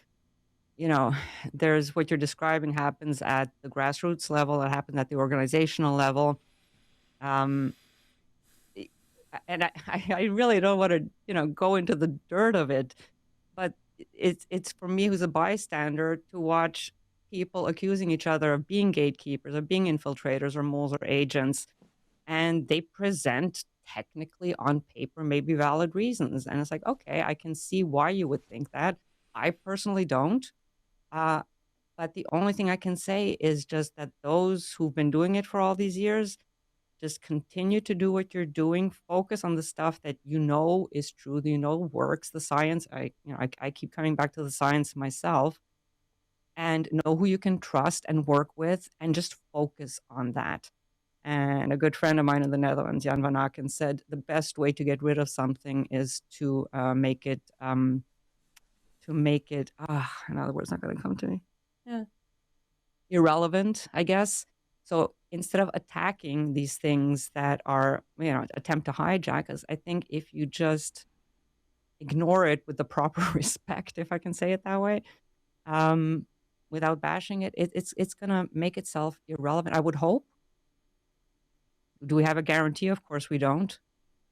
there's what you're describing happens at the grassroots level, it happens at the organizational level. And I really don't want to, go into the dirt of it, but it's for me who's a bystander to watch people accusing each other of being gatekeepers, of being infiltrators or moles or agents, and they present technically on paper maybe valid reasons. And it's like, okay, I can see why you would think that. I personally don't. But the only thing I can say is just that those who've been doing it for all these years, just continue to do what you're doing. Focus on the stuff that is true, that works. The science. I keep coming back to the science myself, and know who you can trust and work with, and just focus on that. And a good friend of mine in the Netherlands, Jan van Aken, said the best way to get rid of something is to make it another word's not going to come to me. Yeah. Irrelevant, I guess. So instead of attacking these things that are, attempt to hijack us, I think if you just ignore it with the proper respect, if I can say it that way, without bashing it, it's going to make itself irrelevant, I would hope. Do we have a guarantee? Of course we don't.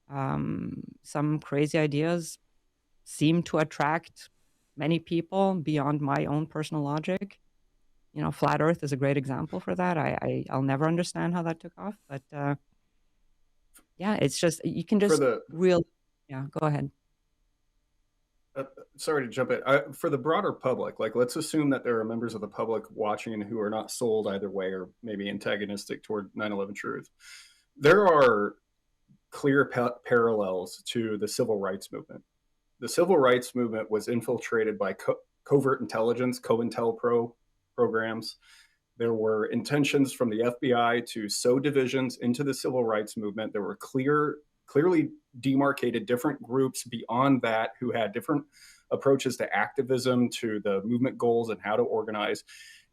Some crazy ideas seem to attract many people beyond my own personal logic. Flat Earth is a great example for that. I'll never understand how that took off, but yeah, it's just you can just yeah. Go ahead. Sorry to jump in. For the broader public, like let's assume that there are members of the public watching who are not sold either way or maybe antagonistic toward 9/11 truth. There are clear parallels to the civil rights movement. The civil rights movement was infiltrated by covert intelligence, COINTELPRO programs. There were intentions from the FBI to sow divisions into the civil rights movement. There were clearly demarcated different groups beyond that who had different approaches to activism, to the movement goals and how to organize.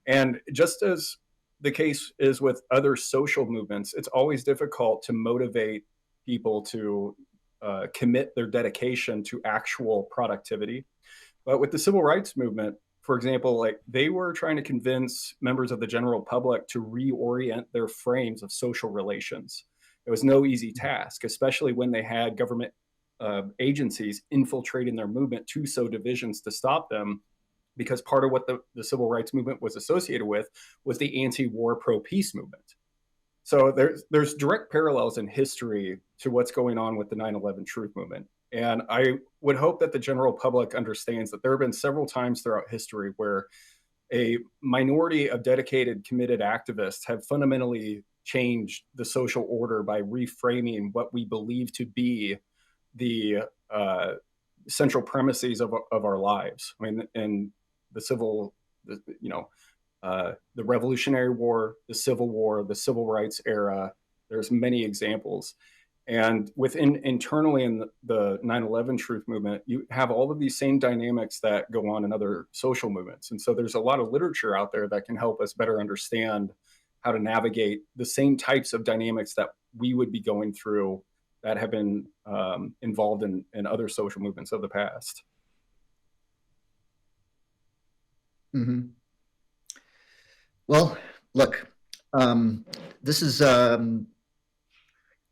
And just as the case is with other social movements, it's always difficult to motivate people to commit their dedication to actual productivity. But with the civil rights movement, for example, like they were trying to convince members of the general public to reorient their frames of social relations. It was no easy task, especially when they had government agencies infiltrating their movement to sow divisions to stop them, because part of what the civil rights movement was associated with was the anti-war pro-peace movement. So there's direct parallels in history to what's going on with the 9/11 truth movement. And I would hope that the general public understands that there have been several times throughout history where a minority of dedicated, committed activists have fundamentally changed the social order by reframing what we believe to be the central premises of our lives. I mean, in the Revolutionary War, the Civil War, the Civil Rights era, there's many examples. And internally in the 9/11 truth movement, you have all of these same dynamics that go on in other social movements. And so there's a lot of literature out there that can help us better understand how to navigate the same types of dynamics that we would be going through that have been involved in other social movements of the past. Mm-hmm. Well, look, this is,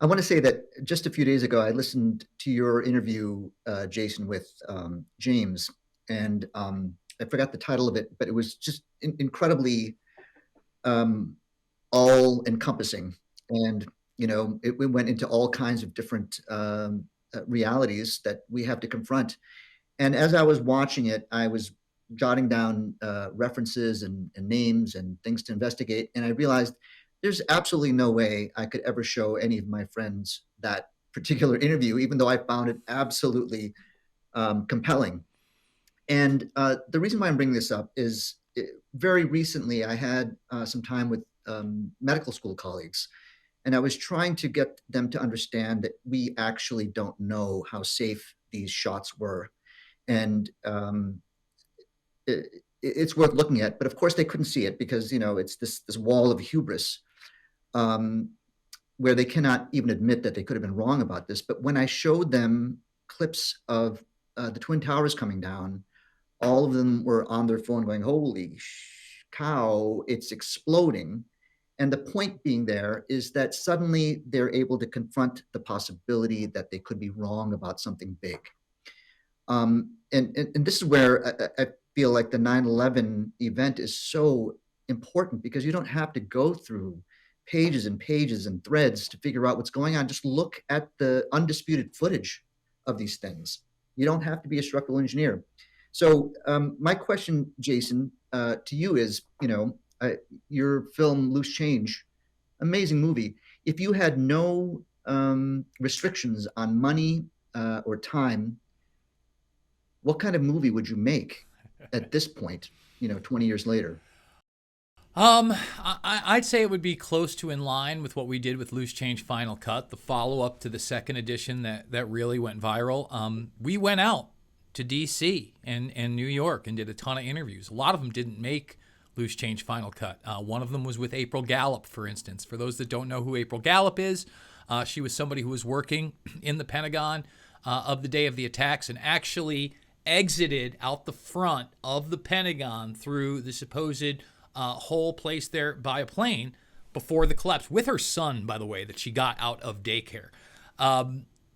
I want to say that just a few days ago, I listened to your interview, Jason, with James, and I forgot the title of it, but it was just incredibly all-encompassing. And, we went into all kinds of different realities that we have to confront. And as I was watching it, I was jotting down references and names and things to investigate. And I realized there's absolutely no way I could ever show any of my friends that particular interview, even though I found it absolutely compelling. And the reason why I'm bringing this up is very recently I had some time with medical school colleagues, and I was trying to get them to understand that we actually don't know how safe these shots were. And it's worth looking at, but of course they couldn't see it because it's this wall of hubris where they cannot even admit that they could have been wrong about this. But when I showed them clips of the Twin Towers coming down, all of them were on their phone going, "Holy cow, it's exploding." And the point being there is that suddenly they're able to confront the possibility that they could be wrong about something big. And this is where I feel like the 9/11 event is so important, because you don't have to go through pages and pages and threads to figure out what's going on. Just look at the undisputed footage of these things. You don't have to be a structural engineer. So my question, Jason, to you is, your film Loose Change, amazing movie. If you had no restrictions on money or time, what kind of movie would you make at this point, 20 years later? I'd say it would be close to in line with what we did with Loose Change Final Cut, the follow-up to the second edition that really went viral. We went out to D.C. and New York and did a ton of interviews. A lot of them didn't make Loose Change Final Cut. One of them was with April Gallup, for instance. For those that don't know who April Gallup is, she was somebody who was working in the Pentagon of the day of the attacks and actually exited out the front of the Pentagon through the supposed hole placed there by a plane before the collapse, with her son, by the way, that she got out of daycare.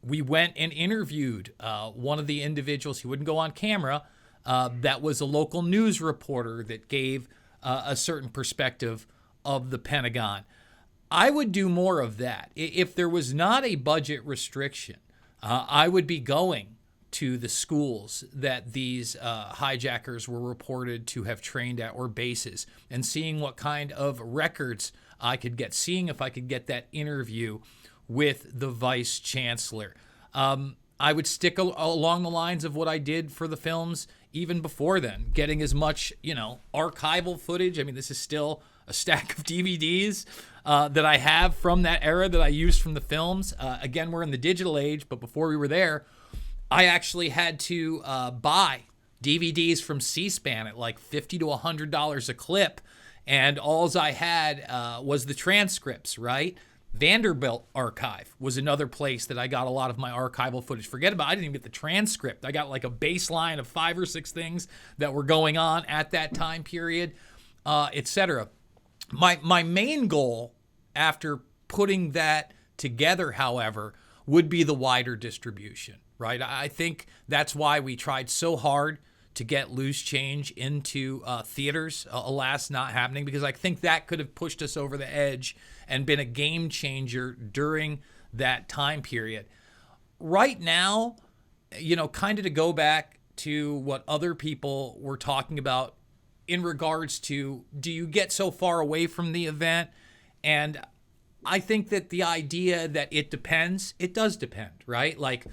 We went and interviewed one of the individuals. He wouldn't go on camera. That was a local news reporter that gave a certain perspective of the Pentagon. I would do more of that. If there was not a budget restriction, I would be going to the schools that these hijackers were reported to have trained at, or bases, and seeing what kind of records I could get, seeing if I could get that interview with the vice chancellor. I would stick along the lines of what I did for the films even before then, getting as much, archival footage. I mean, this is still a stack of DVDs that I have from that era that I used from the films. Again, we're in the digital age, but before we were there, I actually had to buy DVDs from C-SPAN at like $50 to $100 a clip, and alls I had was the transcripts, right? Vanderbilt Archive was another place that I got a lot of my archival footage. Forget about it, I didn't even get the transcript. I got like a baseline of 5 or 6 things that were going on at that time period, etc. My main goal after putting that together, however, would be the wider distribution. Right, I think that's why we tried so hard to get Loose Change into theaters. Alas, not happening, because I think that could have pushed us over the edge and been a game changer during that time period. Right now, kind of to go back to what other people were talking about in regards to, do you get so far away from the event? And I think that the idea that it depends, it does depend, right? Like,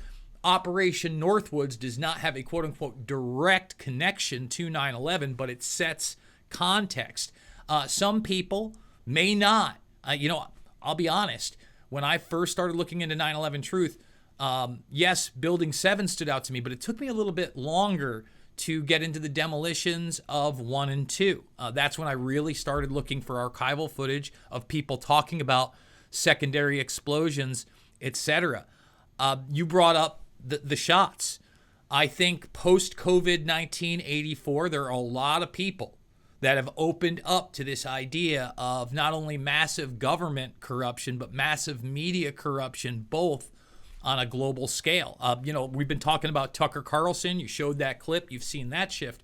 Operation Northwoods does not have a quote-unquote direct connection to 9/11, but it sets context. Some people may not. I'll be honest. When I first started looking into 9/11 truth, yes, Building 7 stood out to me, but it took me a little bit longer to get into the demolitions of 1 and 2. That's when I really started looking for archival footage of people talking about secondary explosions, etc. You brought up the shots. I think post-COVID-19 84, there are a lot of people that have opened up to this idea of not only massive government corruption, but massive media corruption, both on a global scale. We've been talking about Tucker Carlson. You showed that clip. You've seen that shift.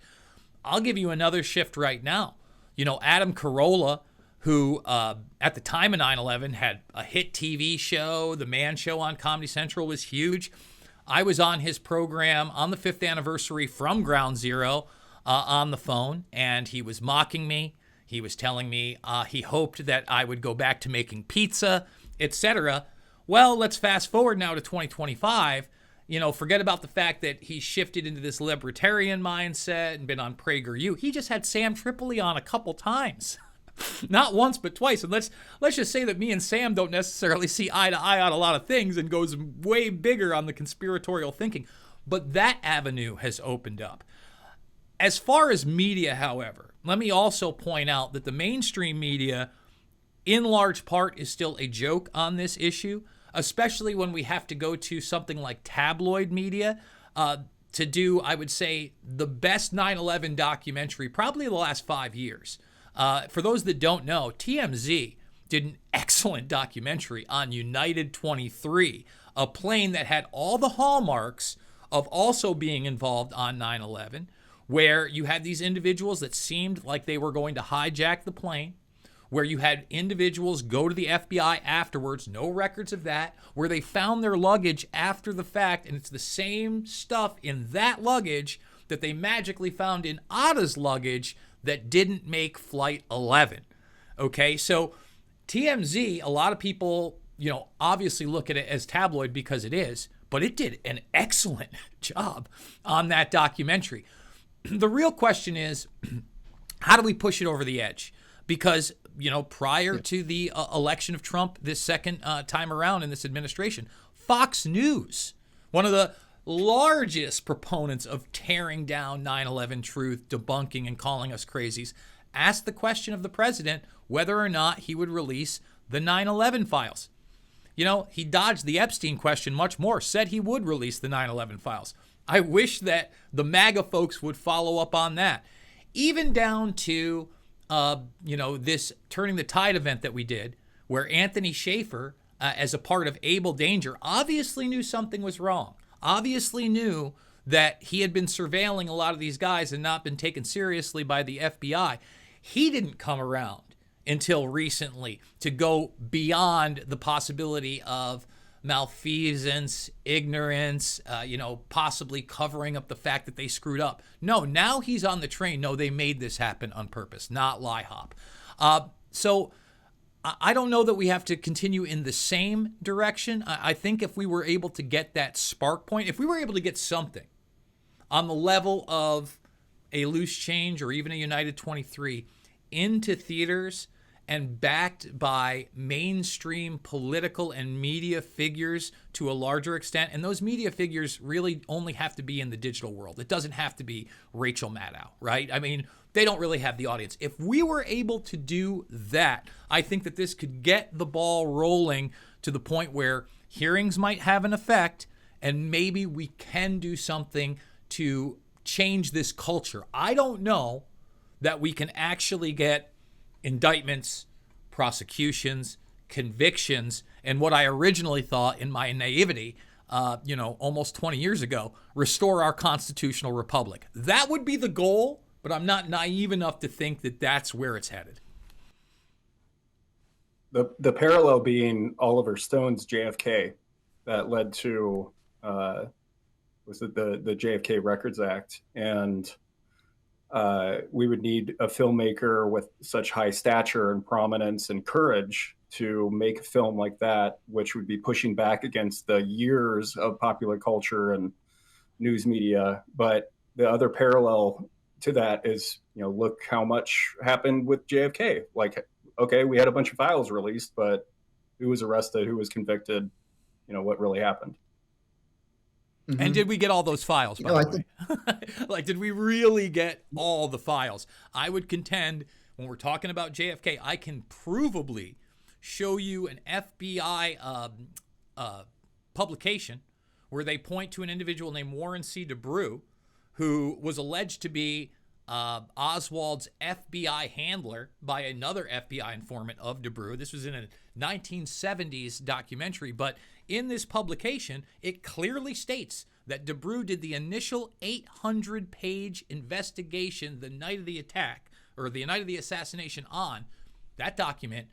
I'll give you another shift right now. Adam Carolla, who at the time of 9/11 had a hit TV show. The Man Show on Comedy Central was huge. I was on his program on the 5th anniversary from Ground Zero on the phone, and he was mocking me. He was telling me he hoped that I would go back to making pizza, etc. Well, let's fast forward now to 2025. Forget about the fact that he shifted into this libertarian mindset and been on PragerU. He just had Sam Tripoli on a couple times. Not once, but twice. And let's just say that me and Sam don't necessarily see eye to eye on a lot of things, and goes way bigger on the conspiratorial thinking. But that avenue has opened up. As far as media, however, let me also point out that the mainstream media, in large part, is still a joke on this issue, especially when we have to go to something like tabloid media to do, I would say, the best 9/11 documentary probably in the last 5 years. For those that don't know, TMZ did an excellent documentary on United 23, a plane that had all the hallmarks of also being involved on 9/11, where you had these individuals that seemed like they were going to hijack the plane, where you had individuals go to the FBI afterwards, no records of that, where they found their luggage after the fact, and it's the same stuff in that luggage that they magically found in Atta's luggage that didn't make Flight 11. Okay, so TMZ, a lot of people, obviously look at it as tabloid because it is, but it did an excellent job on that documentary. The real question is, how do we push it over the edge? because, prior to the election of Trump this second time around in this administration, Fox News, one of the largest proponents of tearing down 9/11 truth, debunking and calling us crazies, asked the question of the president whether or not he would release the 9/11 files. He dodged the Epstein question much more, said he would release the 9/11 files. I wish that the MAGA folks would follow up on that. Even down to, this Turning the Tide event that we did, where Anthony Schaefer, as a part of Able Danger, obviously knew something was wrong, obviously knew that he had been surveilling a lot of these guys and not been taken seriously by the FBI. He didn't come around until recently to go beyond the possibility of malfeasance, ignorance, possibly covering up the fact that they screwed up. No, now he's on the train. No, they made this happen on purpose, not lie hop. So I don't know that we have to continue in the same direction. I think if we were able to get that spark point, if we were able to get something on the level of a Loose Change or even a United 23 into theaters and backed by mainstream political and media figures to a larger extent, and those media figures really only have to be in the digital world. It doesn't have to be Rachel Maddow, right? I mean, they don't really have the audience. If we were able to do that, I think that this could get the ball rolling to the point where hearings might have an effect, and maybe we can do something to change this culture. I don't know that we can actually get indictments, prosecutions, convictions, and what I originally thought in my naivety, almost 20 years ago, restore our constitutional republic. That would be the goal, but I'm not naive enough to think that that's where it's headed. The parallel being Oliver Stone's JFK that led to was it the JFK Records Act, and we would need a filmmaker with such high stature and prominence and courage to make a film like that, which would be pushing back against the years of popular culture and news media. But the other parallel to that is, look how much happened with JFK. Like, okay, we had a bunch of files released, but who was arrested, who was convicted, what really happened. Mm-hmm. And did we get all those files, by the way? Like, did we really get all the files? I would contend, when we're talking about JFK, I can provably show you an FBI publication where they point to an individual named Warren C. DeBrew, who was alleged to be Oswald's FBI handler by another FBI informant of DeBrew. This was in a 1970s documentary, but in this publication, it clearly states that DeBrew did the initial 800-page investigation the night of the attack, or the night of the assassination on. That document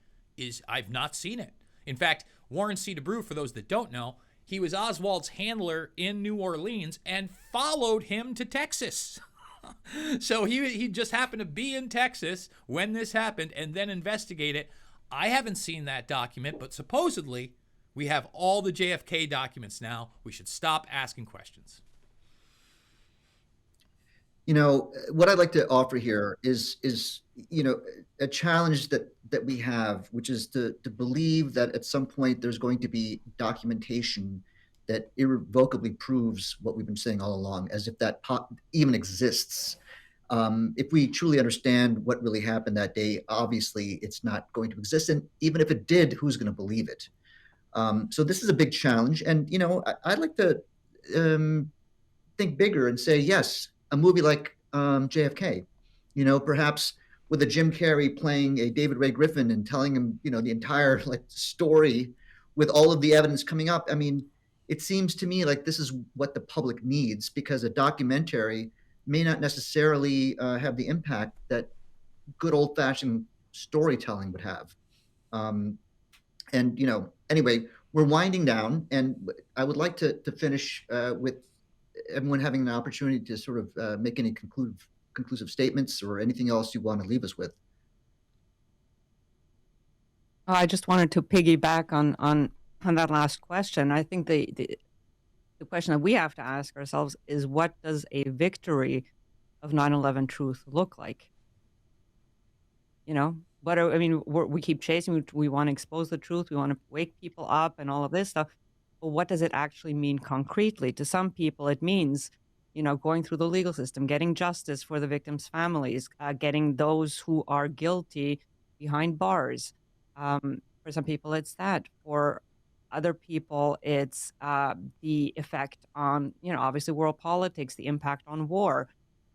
I've not seen it. In fact, Warren C. DeBrew, for those that don't know, he was Oswald's handler in New Orleans and followed him to Texas. So he just happened to be in Texas when this happened and then investigate it. I haven't seen that document, but supposedly we have all the JFK documents now. We should stop asking questions. What I'd like to offer here is a challenge that we have, which is to believe that at some point there's going to be documentation that irrevocably proves what we've been saying all along, as if that even exists. If we truly understand what really happened that day, obviously it's not going to exist. And even if it did, who's going to believe it? So this is a big challenge. And, I'd like to think bigger and say, yes, a movie like JFK, perhaps with a Jim Carrey playing a David Ray Griffin and telling him, the entire story with all of the evidence coming up. I mean, it seems to me like this is what the public needs, because a documentary may not necessarily have the impact that good old-fashioned storytelling would have. Anyway, we're winding down, and I would like to finish with everyone having an opportunity to sort of make any conclusive statements or anything else you want to leave us with. I just wanted to piggyback on that last question. I think the question that we have to ask ourselves is, what does a victory of 9/11 truth look like? I mean, we keep chasing. We want to expose the truth. We want to wake people up and all of this stuff. But what does it actually mean concretely? To some people, it means, going through the legal system, getting justice for the victims' families, getting those who are guilty behind bars. For some people, it's that. For other people, it's the effect on, obviously world politics, the impact on war,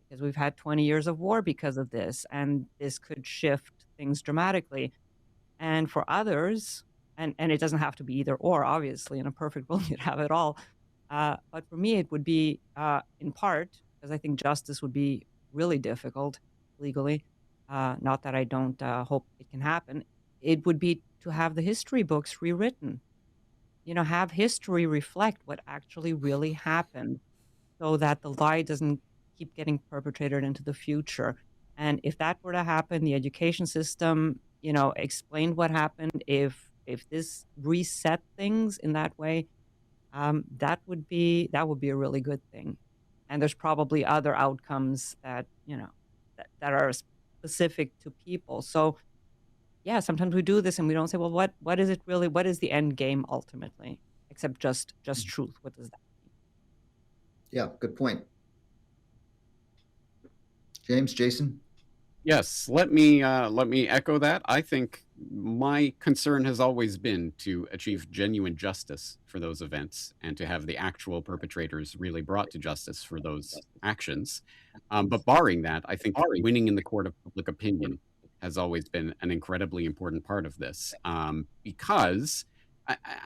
because we've had 20 years of war because of this, and this could shift things dramatically. And for others, and it doesn't have to be either or, obviously, in a perfect world, you'd have it all. But for me, it would be in part because I think justice would be really difficult legally. Not that I don't hope it can happen. It would be to have the history books rewritten, have history reflect what actually really happened so that the lie doesn't keep getting perpetrated into the future. And if that were to happen, the education system, explained what happened. If this reset things in that way, that would be a really good thing. And there's probably other outcomes that that are specific to people. So yeah, sometimes we do this and we don't say, well, what is it really? What is the end game ultimately? Except just truth. What does that mean? Yeah, good point. James, Jason? Yes, let me echo that. I think my concern has always been to achieve genuine justice for those events and to have the actual perpetrators really brought to justice for those actions. But barring that, I think winning in the court of public opinion has always been an incredibly important part of this. Because,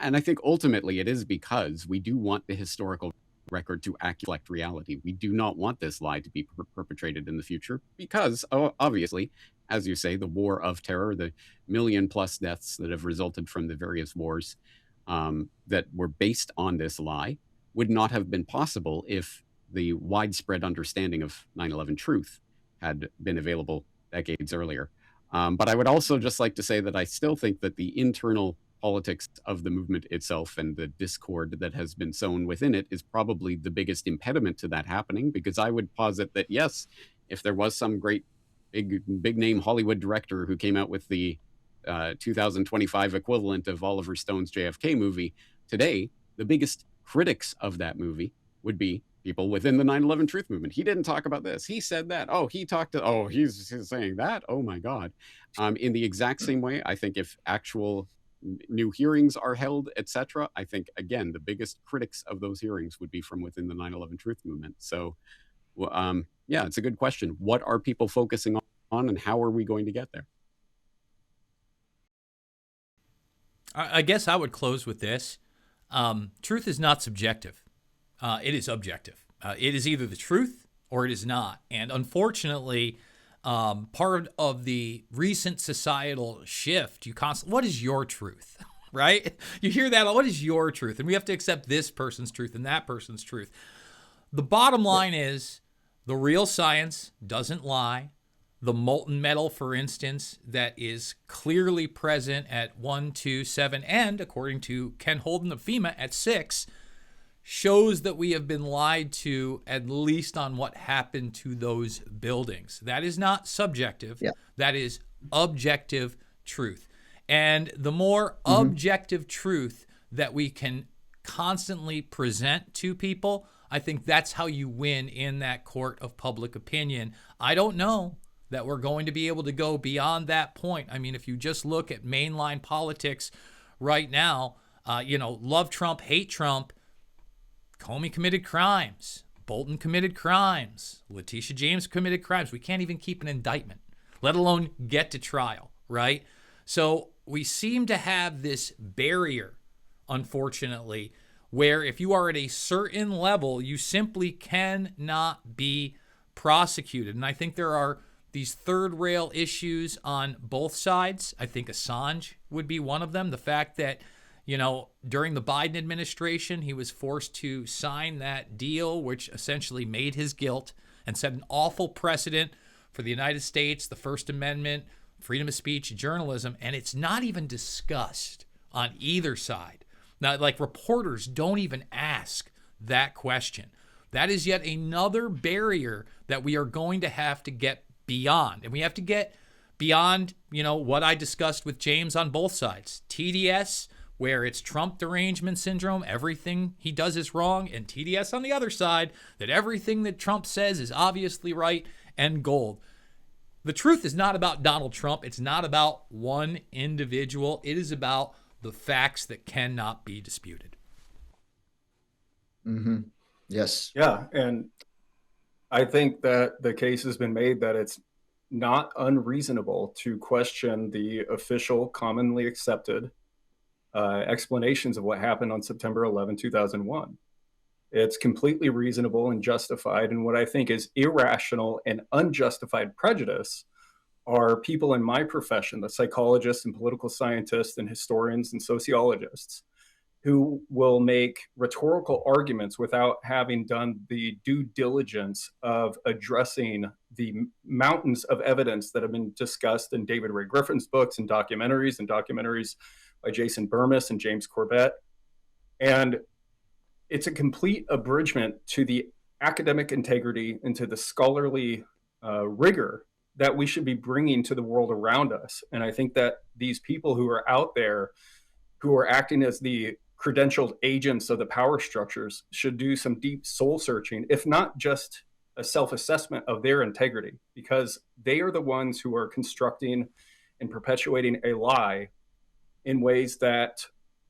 and I think ultimately it is because we do want the historical record to reflect reality. We do not want this lie to be perpetrated in the future because, obviously, as you say, the war of terror, the million-plus deaths that have resulted from the various wars that were based on this lie would not have been possible if the widespread understanding of 9/11 truth had been available decades earlier. But I would also just like to say that I still think that the internal politics of the movement itself and the discord that has been sown within it is probably the biggest impediment to that happening, because I would posit that, yes, if there was some great big name Hollywood director who came out with the 2025 equivalent of Oliver Stone's JFK movie today, the biggest critics of that movie would be people within the 9/11 truth movement. He didn't talk about this. He said that. Oh, he's saying that. Oh my God. In the exact same way, I think if actual new hearings are held, etc., I think, again, the biggest critics of those hearings would be from within the 9/11 truth movement. So, yeah, it's a good question. What are people focusing on and how are we going to get there? I guess I would close with this. Truth is not subjective. It is objective. It is either the truth or it is not. And unfortunately, part of the recent societal shift, what is your truth, right? You hear that, what is your truth? And we have to accept this person's truth and that person's truth. The bottom line is the real science doesn't lie. The molten metal, for instance, that is clearly present at 1, 2, 7, and according to Ken Holden of FEMA at 6, shows that we have been lied to, at least on what happened to those buildings. That is not subjective. Yeah. That is objective truth. And the more objective truth that we can constantly present to people, I think that's how you win in that court of public opinion. I don't know that we're going to be able to go beyond that point. I mean, if you just look at mainline politics right now, love Trump, hate Trump, Comey committed crimes, Bolton committed crimes, Letitia James committed crimes. We can't even keep an indictment, let alone get to trial, right? So we seem to have this barrier, unfortunately, where if you are at a certain level, you simply cannot be prosecuted. And I think there are these third rail issues on both sides. I think Assange would be one of them. The fact that during the Biden administration, he was forced to sign that deal, which essentially made his guilt and set an awful precedent for the United States, the First Amendment, freedom of speech, journalism, and it's not even discussed on either side. Now, like, reporters don't even ask that question. That is yet another barrier that we are going to have to get beyond. And we have to get beyond, what I discussed with James on both sides. TDS, where it's Trump derangement syndrome, everything he does is wrong, and TDS on the other side, that everything that Trump says is obviously right and gold. The truth is not about Donald Trump. It's not about one individual. It is about the facts that cannot be disputed. Mm-hmm. Yes. Yeah. And I think that the case has been made that it's not unreasonable to question the official, commonly accepted explanations of what happened on September 11, 2001. It's completely reasonable and justified. And what I think is irrational and unjustified prejudice are people in my profession, the psychologists and political scientists and historians and sociologists, who will make rhetorical arguments without having done the due diligence of addressing the mountains of evidence that have been discussed in David Ray Griffin's books and documentaries by Jason Bermas and James Corbett. And it's a complete abridgment to the academic integrity and to the scholarly rigor that we should be bringing to the world around us. And I think that these people who are out there, who are acting as the credentialed agents of the power structures, should do some deep soul searching, if not just a self-assessment of their integrity, because they are the ones who are constructing and perpetuating a lie in ways that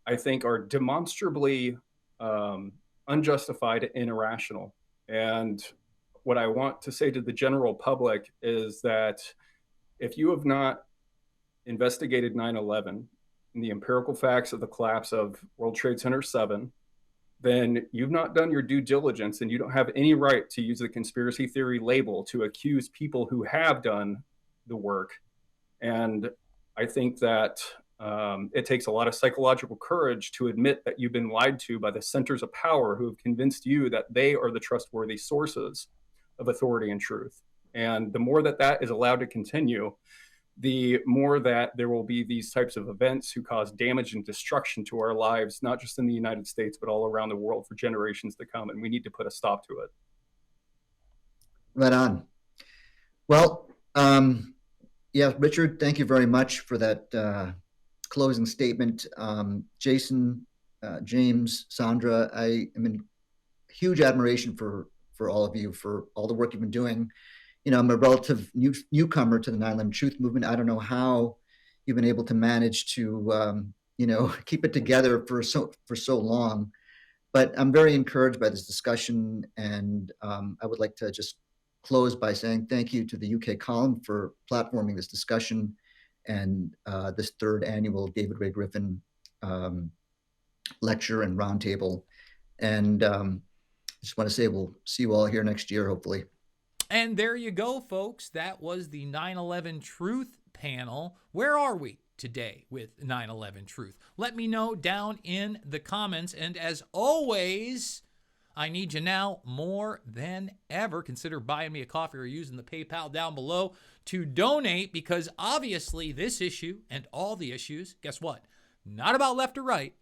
I think are demonstrably unjustified and irrational. And what I want to say to the general public is that if you have not investigated 9/11 and the empirical facts of the collapse of World Trade Center 7, then you've not done your due diligence, and you don't have any right to use the conspiracy theory label to accuse people who have done the work. And I think that it takes a lot of psychological courage to admit that you've been lied to by the centers of power who have convinced you that they are the trustworthy sources of authority and truth. And the more that that is allowed to continue, the more that there will be these types of events who cause damage and destruction to our lives, not just in the United States, but all around the world for generations to come. And we need to put a stop to it. Right on. Well, yeah, Richard, thank you very much for that closing statement. Jason, James, Sandra, I am in huge admiration for all of you, for all the work you've been doing. I'm a relative newcomer to the 9/11 Truth movement. I don't know how you've been able to manage to, keep it together for so long, but I'm very encouraged by this discussion. And I would like to just close by saying thank you to the UK column for platforming this discussion and this third annual David Ray Griffin lecture and roundtable. And I just want to say we'll see you all here next year, hopefully. And there you go, folks. That was the 9/11 Truth panel. Where are we today with 9/11 Truth? Let me know down in the comments. And as always, I need you now more than ever. Consider buying me a coffee or using the PayPal down below to donate, because obviously this issue and all the issues, guess what? Not about left or right,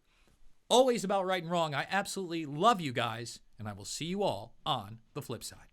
always about right and wrong. I absolutely love you guys, and I will see you all on the flip side.